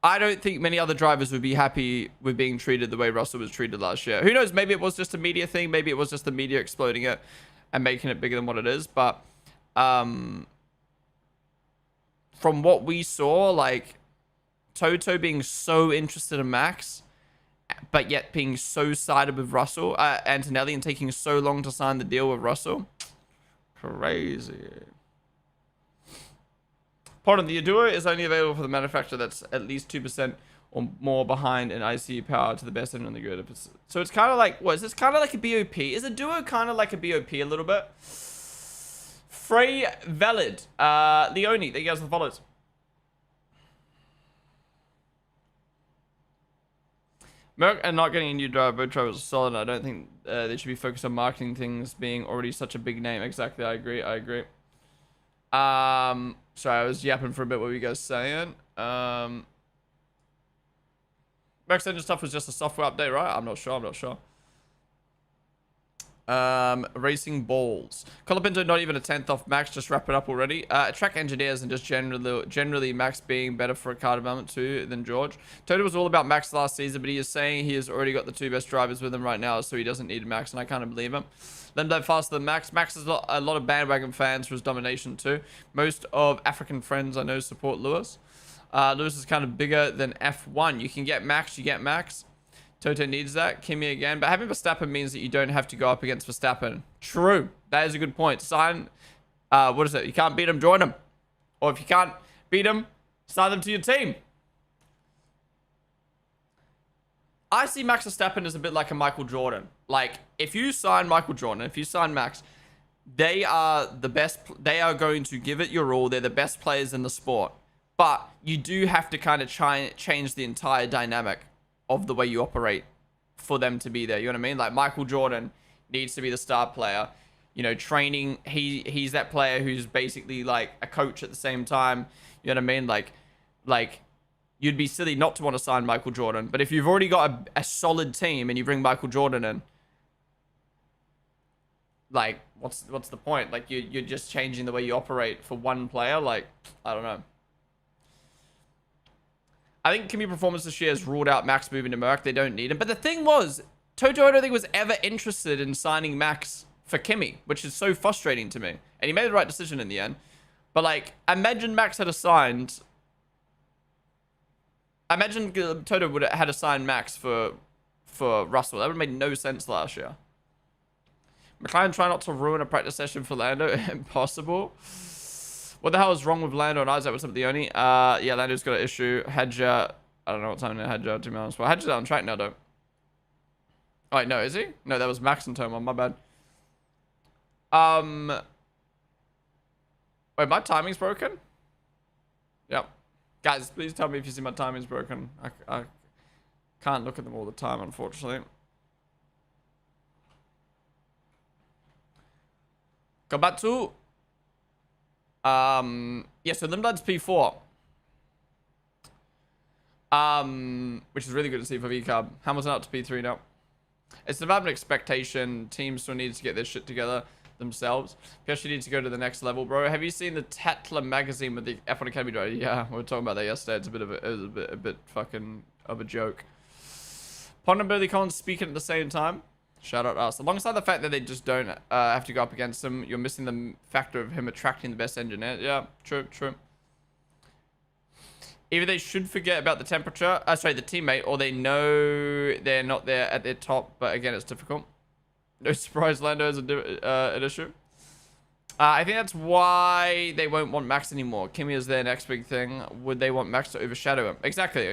I don't think many other drivers would be happy with being treated the way Russell was treated last year. Who knows? Maybe it was just a media thing. Maybe it was just the media exploding it and making it bigger than what it is. But from what we saw, like Toto being so interested in Max, but yet being so sided with Russell, Antonelli, and taking so long to sign the deal with Russell, crazy. Ponden, the Duo is only available for the manufacturer that's at least 2% or more behind in IC power to the best end on the grid. So it's kind of like, what is this? Kind of like a BOP. Is a Duo kind of like a BOP a little bit? Frey Valid. Leone, there you guys the follows. Merc and not getting a new driver, both drivers are solid. I don't think they should be focused on marketing things being already such a big name. Exactly, I agree. Sorry, I was yapping for a bit. What were you guys saying? Max Engine stuff was just a software update, right? I'm not sure. Racing balls. Colapinto not even a 10th off Max, just wrap it up already. Track engineers and just generally Max being better for a car development too than George. Toto was all about Max last season, but he is saying he has already got the 2 best drivers with him right now, so he doesn't need Max, and I kind of believe him. Lembo faster than Max. Max has a lot of bandwagon fans for his domination too. Most of African friends I know support Lewis. Lewis is kind of bigger than F1. You can get Max, you get Max. Toto needs that. Kimi again. But having Verstappen means that you don't have to go up against Verstappen. True. That is a good point. Sign, what is it? You can't beat him, join him. Or if you can't beat him, sign them to your team. I see Max Verstappen as a bit like a Michael Jordan. Like, if you sign Michael Jordan, if you sign Max, they are the best. They are going to give it your all. They're the best players in the sport. But you do have to kind of change the entire dynamic of the way you operate for them to be there. You know what I mean? Like, Michael Jordan needs to be the star player. You know, training, he's that player who's basically like a coach at the same time. You know what I mean? Like you'd be silly not to want to sign Michael Jordan. But if you've already got a solid team and you bring Michael Jordan in, like, what's the point? Like, you're just changing the way you operate for one player. Like, I don't know. I think Kimi Performance this year has ruled out Max moving to Merc. They don't need him. But the thing was, Toto, I don't think, was ever interested in signing Max for Kimi, which is so frustrating to me. And he made the right decision in the end. But, like, imagine Max had assigned... Imagine Toto would have had assigned Max for Russell. That would have made no sense last year. McLaren try not to ruin a practice session for Lando. Impossible. What the hell is wrong with Lando and Isaac? What's up with the Oni? Yeah, Lando's got an issue. Hedger... I don't know what time Hedger, to be honest. Well, Hedger's on track now, though. Oh, wait, no, is he? No, that was Max and Toma. My bad. Wait, my timing's broken? Yep. Guys, please tell me if you see my timing's broken. I can't look at them all the time, unfortunately. Go back to... yeah, so Limdad's P4. Which is really good to see for VCAB. Hamilton up to P3 now. It's about an expectation. Teams still need to get their shit together themselves. Piastri needs to go to the next level, bro. Have you seen the Tatler magazine with the F1 Academy driver? Yeah, we were talking about that yesterday. It's a bit fucking of a joke. Ponden and Billy Collins speaking at the same time. Shout out to us. Alongside the fact that they just don't have to go up against him, you're missing the factor of him attracting the best engineer. Yeah, true. Either they should forget about the temperature, sorry, the teammate, or they know they're not there at their top, but again, it's difficult. No surprise Lando is an issue. I think that's why they won't want Max anymore. Kimi is their next big thing. Would they want Max to overshadow him? Exactly.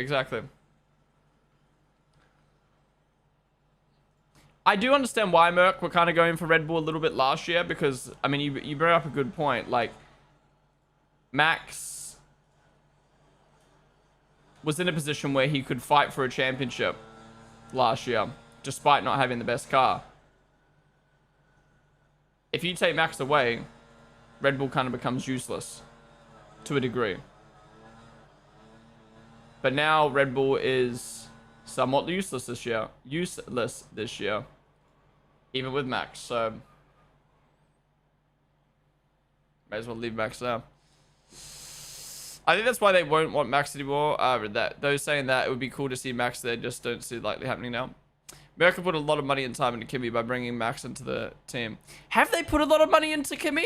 I do understand why Merc were kind of going for Red Bull a little bit last year, because, I mean, you bring up a good point. Like, Max was in a position where he could fight for a championship last year, despite not having the best car. If you take Max away, Red Bull kind of becomes useless to a degree. But now Red Bull is somewhat useless this year. Even with Max, so may as well leave Max there. I think that's why they won't want Max anymore. Those saying that it would be cool to see Max there just don't see it likely happening now. America put a lot of money and time into Kimi by bringing Max into the team. Have they put a lot of money into Kimi?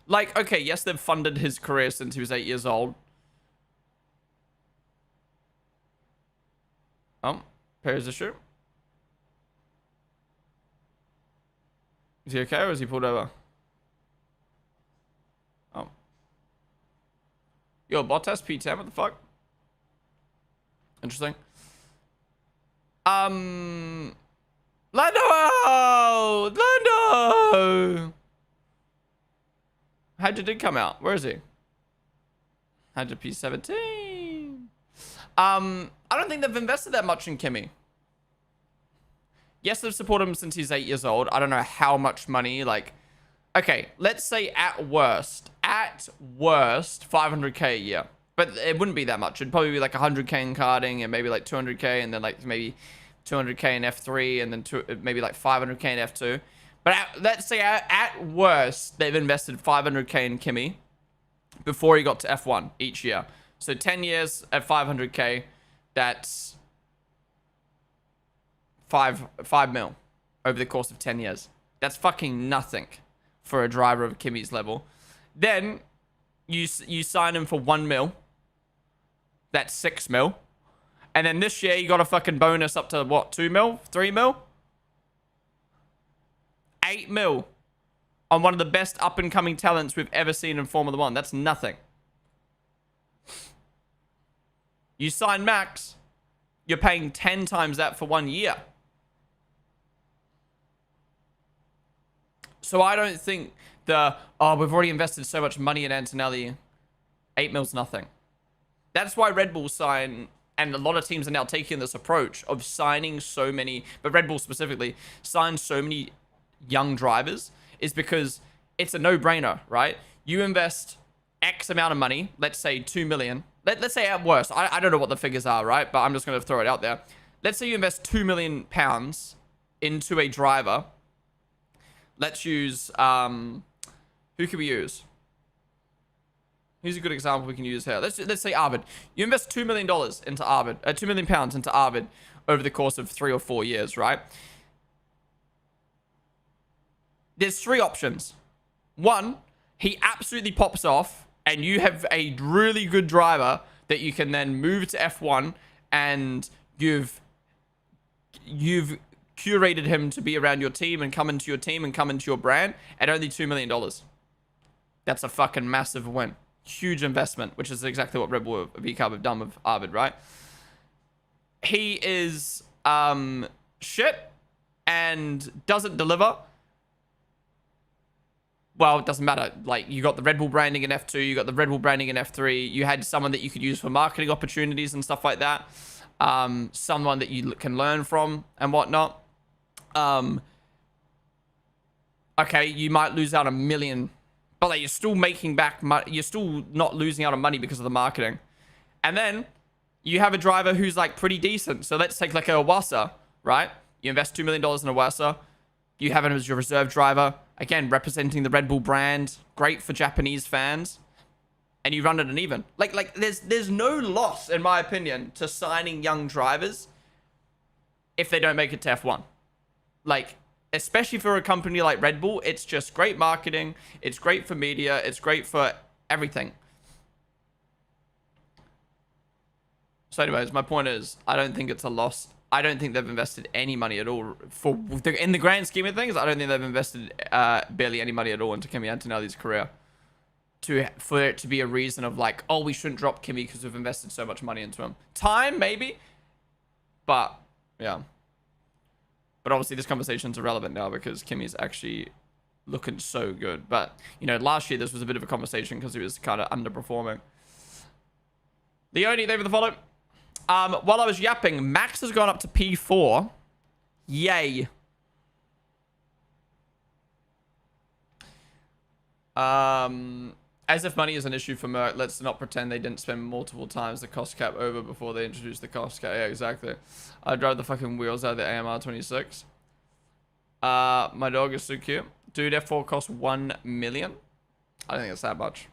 Like, okay, yes, they've funded his career since he was 8 years old. Oh, Perry's issue. Is he okay or is he pulled over? Oh. Yo, Bottas P10, what the fuck? Interesting. Lando! Hadja did come out. Where is he? Hadja P17. I don't think they've invested that much in Kimi. Yes, they've supported him since he's 8 years old. I don't know how much money, like... Okay, let's say at worst, 500k a year. But it wouldn't be that much. It'd probably be like 100k in karting and maybe like 200k and then like maybe 200k in F3 and then maybe like 500k in F2. But let's say at worst, they've invested 500k in Kimi before he got to F1 each year. So 10 years at 500k, that's 5 mil over the course of 10 years. That's fucking nothing for a driver of Kimi's level. Then you sign him for 1 mil. That's 6 mil. And then this year you got a fucking bonus up to what, 2 mil? 3 mil? 8 mil on one of the best up and coming talents we've ever seen in Formula 1. That's nothing. You sign Max, you're paying 10 times that for 1 year. So I don't think we've already invested so much money in Antonelli. 8 mil's nothing. That's why Red Bull sign, and a lot of teams are now taking this approach of signing so many, but Red Bull specifically, sign so many young drivers, is because it's a no-brainer, right? You invest X amount of money, let's say 2 million. Let's say at worst, I don't know what the figures are, right? But I'm just going to throw it out there. Let's say you invest £2 million into a driver Let's use, who can we use? Who's a good example we can use here? Let's say Arvid. You invest $2 million into Arvid, £2 million into Arvid over the course of 3 or 4 years, right? There's 3 options. 1, he absolutely pops off, and you have a really good driver that you can then move to F1, and you've curated him to be around your team and come into your team and come into your brand at only $2 million. That's a fucking massive win. Huge investment, which is exactly what Red Bull V-Carb have done with Arvid, right? He is shit and doesn't deliver. Well, it doesn't matter. Like, you got the Red Bull branding in F2, you got the Red Bull branding in F3, you had someone that you could use for marketing opportunities and stuff like that. Someone that you can learn from and whatnot. Okay, you might lose out $1 million, but like, you're still making back money. You're still not losing out on money because of the marketing. And then you have a driver who's like pretty decent. So let's take like a Iwasa, right? You invest $2 million in Iwasa. You have him as your reserve driver. Again, representing the Red Bull brand. Great for Japanese fans. And you run it an even. Like there's no loss, in my opinion, to signing young drivers if they don't make it to F1. Like, especially for a company like Red Bull, it's just great marketing. It's great for media. It's great for everything. So anyways, my point is, I don't think it's a loss. I don't think they've invested any money at all. In the grand scheme of things, I don't think they've invested barely any money at all into Kimi Antonelli's career. For it to be a reason of like, oh, we shouldn't drop Kimi because we've invested so much money into him. Time, maybe. But, yeah. But obviously this conversation's irrelevant now because Kimi's actually looking so good. But, you know, last year this was a bit of a conversation because he was kind of underperforming. Leone, thank you for the follow. While I was yapping, Max has gone up to P4. Yay. As if money is an issue for Merc, let's not pretend they didn't spend multiple times the cost cap over before they introduced the cost cap. Yeah, exactly. I drive the fucking wheels out of the AMR 26. My dog is so cute. Dude, F4 costs 1 million. I don't think it's that much.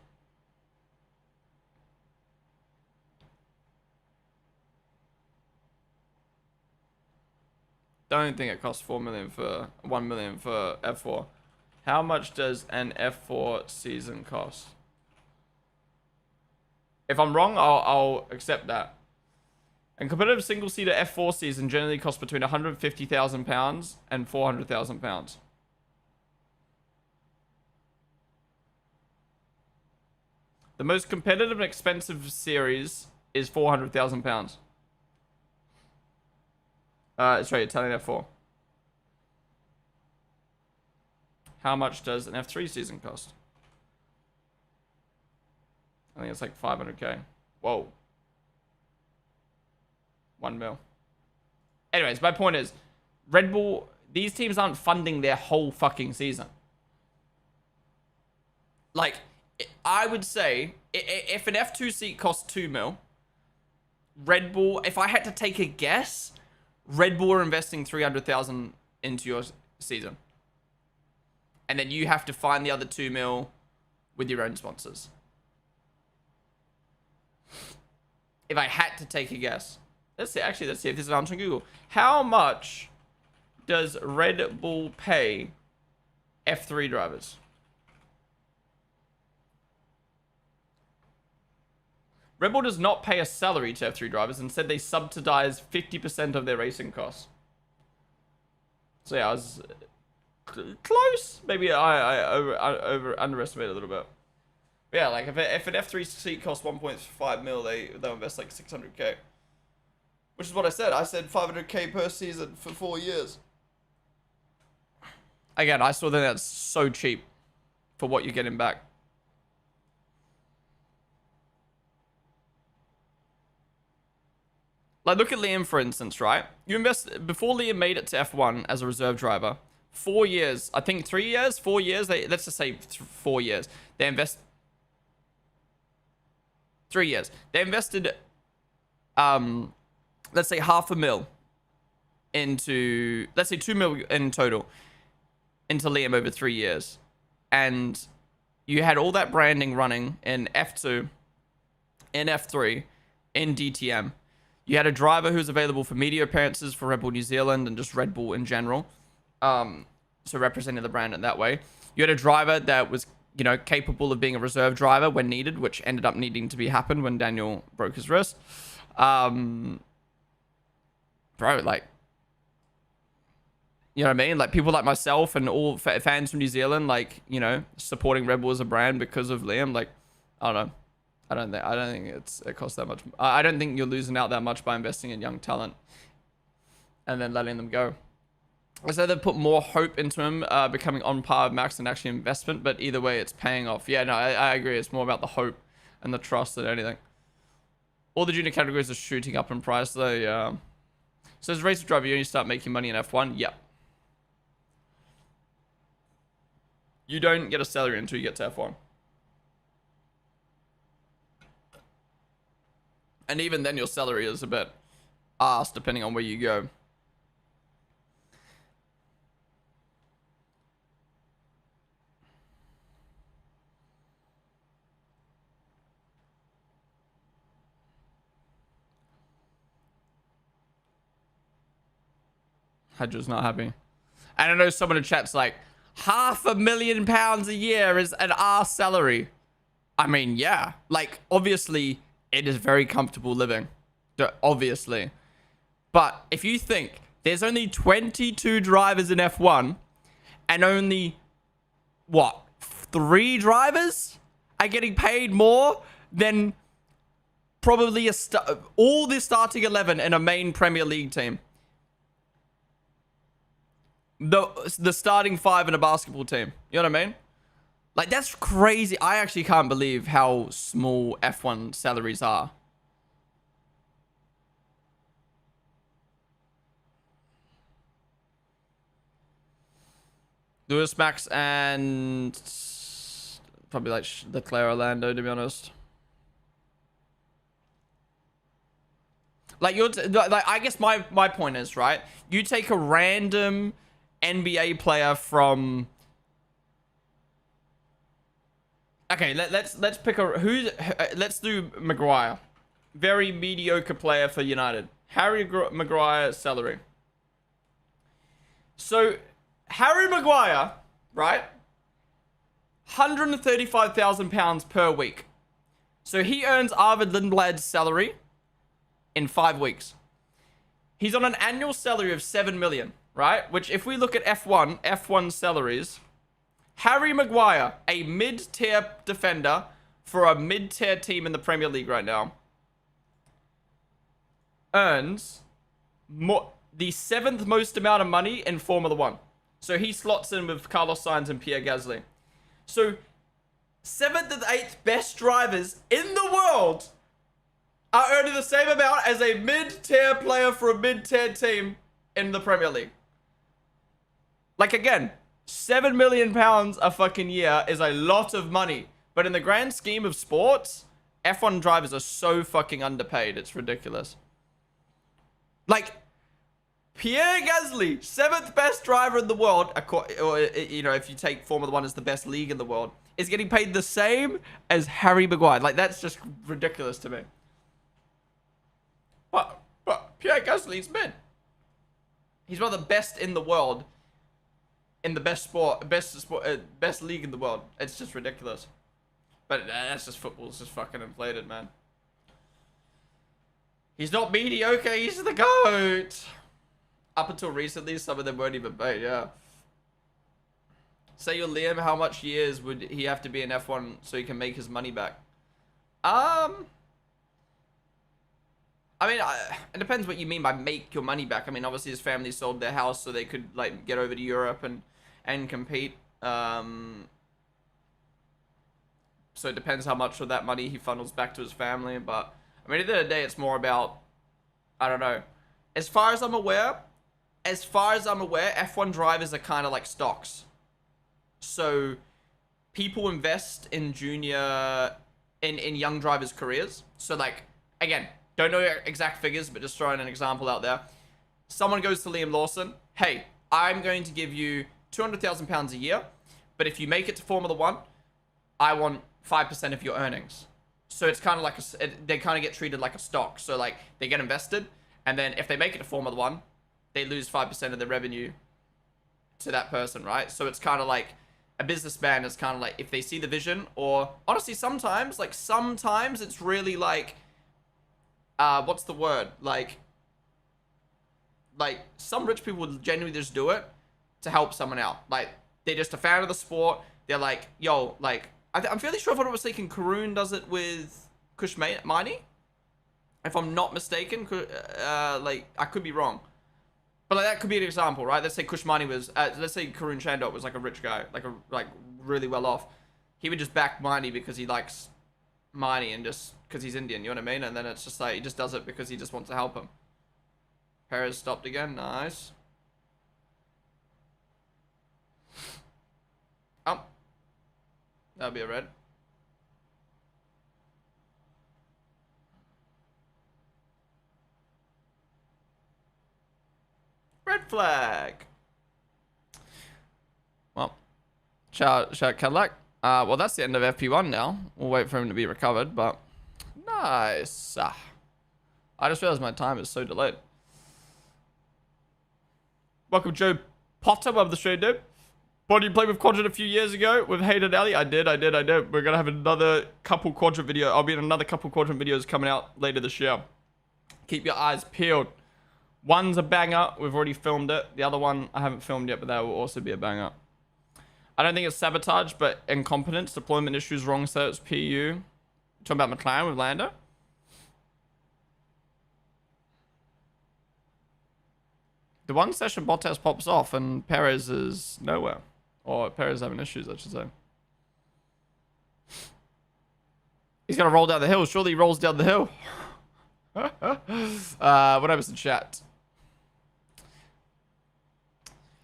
Don't think it costs 4 million for 1 million for F4. How much does an F4 season cost? If I'm wrong, I'll accept that. And competitive single-seater F4 season generally costs between £150,000 and £400,000. The most competitive and expensive series is £400,000. Sorry, Italian F4. How much does an F3 season cost? I think it's like 500k. Whoa. 1 mil. Anyways, my point is, Red Bull, these teams aren't funding their whole fucking season. Like, I would say, if an F2 seat costs 2 mil, Red Bull, if I had to take a guess, Red Bull are investing 300,000 into your season. And then you have to find the other 2 mil with your own sponsors. If I had to take a guess. Let's see, actually, let's see if this is answered on Google. How much does Red Bull pay F3 drivers? Red Bull does not pay a salary to F3 drivers. Instead, they subsidize 50% of their racing costs. So yeah, I was close. Maybe I underestimated a little bit. But yeah, like if an F3 seat costs 1.5 mil, they'll invest like 600k. Which is what I said. I said 500k per season for 4 years. Again, I still think that's so cheap for what you're getting back. Like, look at Liam, for instance, right? You invest... Before Liam made it to F1 as a reserve driver, 4 years, I think 3 years, 4 years, let's just say 4 years. They invest... 3 years. They invested, let's say $500,000 into... Let's say 2 mil in total. into Liam over 3 years. And you had all that branding running in F2, in F3, in DTM. You had a driver who's available for media appearances for Red Bull New Zealand and just Red Bull in general. So representing the brand in that way. You had a driver that was, you know, capable of being a reserve driver when needed, which ended up needing to be happen when Daniel broke his wrist. Bro, like, you know what I mean? Like, people like myself and all fans from New Zealand, like, you know, supporting Red Bull as a brand because of Liam. Like, I don't know. I don't think it costs that much. I don't think you're losing out that much by investing in young talent and then letting them go. I say they put more hope into him becoming on par with Max than actually investment, but either way, it's paying off. Yeah, no, I agree. It's more about the hope and the trust than anything. All the junior categories are shooting up in price, though. Yeah. So as a racer driver, you only start making money in F1. Yep. You don't get a salary until you get to F1. And even then, your salary is a bit arse depending on where you go. Hydra's not happy. And I know someone in chat's like, £500,000 a year is an arse salary. I mean, yeah. Like, obviously, it is very comfortable living. Obviously. But if you think there's only 22 drivers in F1 and only, what, 3 drivers are getting paid more than probably all the starting 11 in a main Premier League team. The starting 5 in a basketball team. You know what I mean? Like, that's crazy. I actually can't believe how small F1 salaries are. Lewis, Max, and probably like Leclerc, Orlando, to be honest. Like, I guess my point is, right? You take a random NBA player from. Okay, let's pick let's do Maguire. Very mediocre player for United. Harry Maguire salary. So Harry Maguire, right? £135,000 per week. So he earns Arvid Lindblad's salary in 5 weeks. He's on an annual salary of 7 million, right? Which, if we look at F1 salaries, Harry Maguire, a mid-tier defender for a mid-tier team in the Premier League right now, earns the 7th most amount of money in Formula 1. So he slots in with Carlos Sainz and Pierre Gasly. So 7th and 8th best drivers in the world are earning the same amount as a mid-tier player for a mid-tier team in the Premier League. Like, again, £7 million a fucking year is a lot of money. But in the grand scheme of sports, F1 drivers are so fucking underpaid. It's ridiculous. Like, Pierre Gasly, 7th best driver in the world, or, you know, if you take Formula 1 as the best league in the world, is getting paid the same as Harry Maguire. Like, that's just ridiculous to me. But Pierre Gasly's mid. He's one of the best in the world. In the best league in the world. It's just ridiculous. But that's just football. It's just fucking inflated, man. He's not mediocre. He's the GOAT. Up until recently, some of them weren't even paid, yeah. Say you're Liam, how much years would he have to be in F1 so he can make his money back? I mean, it depends what you mean by make your money back. I mean, obviously his family sold their house so they could, like, get over to Europe and compete. So it depends how much of that money he funnels back to his family. But, I mean, at the end of the day, it's more about, I don't know. As far as I'm aware, F1 drivers are kind of like stocks. So people invest in in young drivers' careers. So, like, again, don't know exact figures, but just throwing an example out there. Someone goes to Liam Lawson. Hey, I'm going to give you £200,000 a year, but if you make it to Formula One, I want 5% of your earnings. So it's kind of like they kind of get treated like a stock. So like they get invested, and then if they make it to Formula One, they lose 5% of the revenue to that person, right? So it's kind of like a businessman is kind of like, if they see the vision, or honestly, sometimes it's really like, what's the word? Like some rich people would genuinely just do it to help someone out. Like they're just a fan of the sport. They're like, yo, like, I'm fairly sure if I'm not mistaken, Karun does it with Kushmani. If I'm not mistaken, like, I could be wrong. But like, that could be an example, right? Let's say Kushmani was, let's say Karun Chandok was like a rich guy, like really well off. He would just back Mani because he likes Mani and just because he's Indian, you know what I mean? And then it's just like, he just does it because he just wants to help him. Perez stopped again, nice. Oh. That'll be a red. Red flag. Well, shout Cadillac. Well, that's the end of FP1 now. We'll wait for him to be recovered, but nice. I just realized my time is so delayed. Welcome, Joe Potter. Welcome to the show, dude. What, you played with Quadrant a few years ago with Hayden Alley? I did. We're gonna have another couple Quadrant video. I'll be in another couple Quadrant videos coming out later this year. Keep your eyes peeled. One's a banger. We've already filmed it. The other one I haven't filmed yet, but that will also be a banger. I don't think it's sabotage, but incompetence, deployment issues, wrong certs, PU. Talking about McLaren with Lando. The one session Bottas pops off and Perez is nowhere. Or Perez having issues, I should say. He's going to roll down the hill. Surely he rolls down the hill. What happens in chat?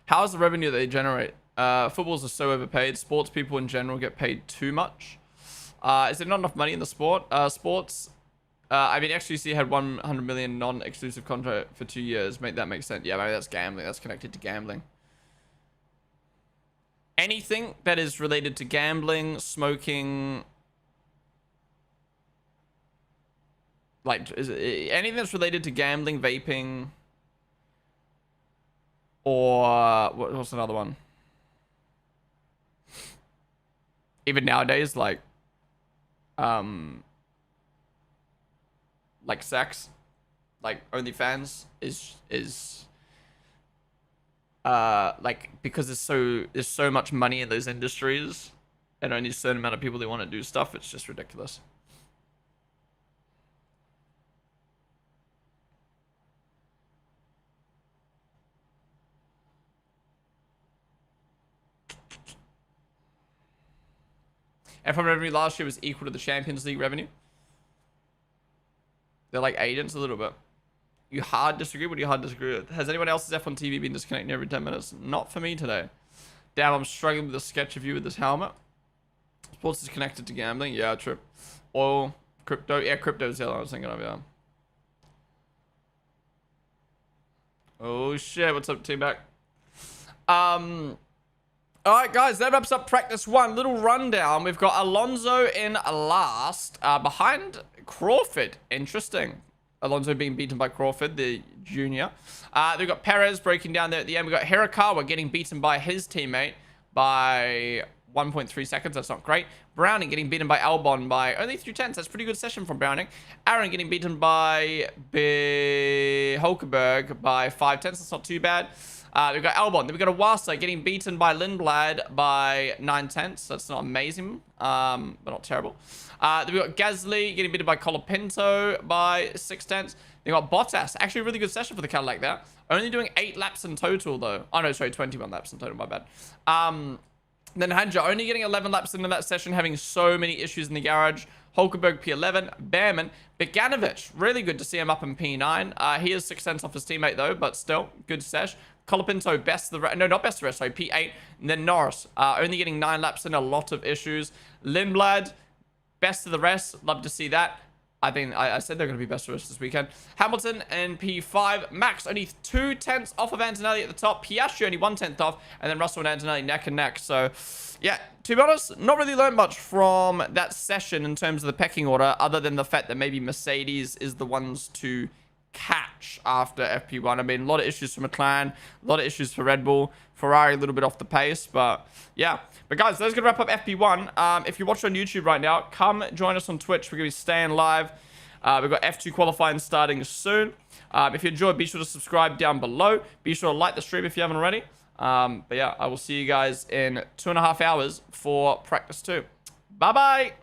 How's the revenue that they generate? Footballs are so overpaid. Sports people in general get paid too much. Is there not enough money in the sport? Sports... I mean, XGC had 100 million non-exclusive contract for 2 years. That makes sense. Yeah, maybe that's gambling. That's connected to gambling. Anything that is related to gambling, smoking, like anything that's related to gambling, vaping, or what's another one? Even nowadays, like sex, like OnlyFans is like, because there's so much money in those industries and only a certain amount of people that want to do stuff, it's just ridiculous. F1 revenue last year was equal to the Champions League revenue. They're like agents a little bit. You hard disagree? What do you hard disagree with? Has anyone else's F1 TV been disconnecting every 10 minutes? Not for me today. Damn, I'm struggling with the sketch of you with this helmet. Sports is connected to gambling. Yeah, true. Oil, crypto. Yeah, crypto is the other I was thinking of, yeah. Oh, shit. What's up, T-Back? Alright, guys, that wraps up practice one. Little rundown. We've got Alonso in last, behind Crawford. Interesting. Alonso being beaten by Crawford, the junior. We've got Perez breaking down there at the end. We've got Hirakawa getting beaten by his teammate by 1.3 seconds. That's not great. Browning getting beaten by Albon by only 3/10. That's a pretty good session from Browning. Aaron getting beaten by Hulkenberg by 5/10. That's not too bad. We've got Albon. Then we've got Awasa getting beaten by Lindblad by 9/10. That's not amazing, but not terrible. Then we've got Gasly getting beaten by Colapinto by 6/10. Then we've got Bottas. Actually, a really good session for the Cadillac there. Only doing 8 laps in total, though. Oh, no, sorry, 21 laps in total. My bad. Then Hanja only getting 11 laps into that session, having so many issues in the garage. Hulkenberg P11, Behrman, Beganovic. Really good to see him up in P9. He is 6/10 off his teammate, though, but still, good sesh. Colapinto, best of the rest. No, not best of the rest, sorry, P8. And then Norris, only getting 9 laps in, a lot of issues. Lindblad, best of the rest. Love to see that. I said they're going to be best of us this weekend. Hamilton in P5. Max only 2/10 off of Antonelli at the top. Piastri only 1/10 off. And then Russell and Antonelli neck and neck. So, yeah, to be honest, not really learned much from that session in terms of the pecking order, other than the fact that maybe Mercedes is the ones to catch after FP1. I mean, a lot of issues for McLaren, a lot of issues for Red Bull, Ferrari a little bit off the pace, but yeah. But guys, that's gonna wrap up FP1. If you're watching on YouTube right now, come join us on Twitch. We're gonna be staying live. We've got F2 qualifying starting soon. If you enjoyed, be sure to subscribe down below. Be sure to like the stream if you haven't already. But yeah, I will see you guys in 2.5 hours for practice 2. Bye bye.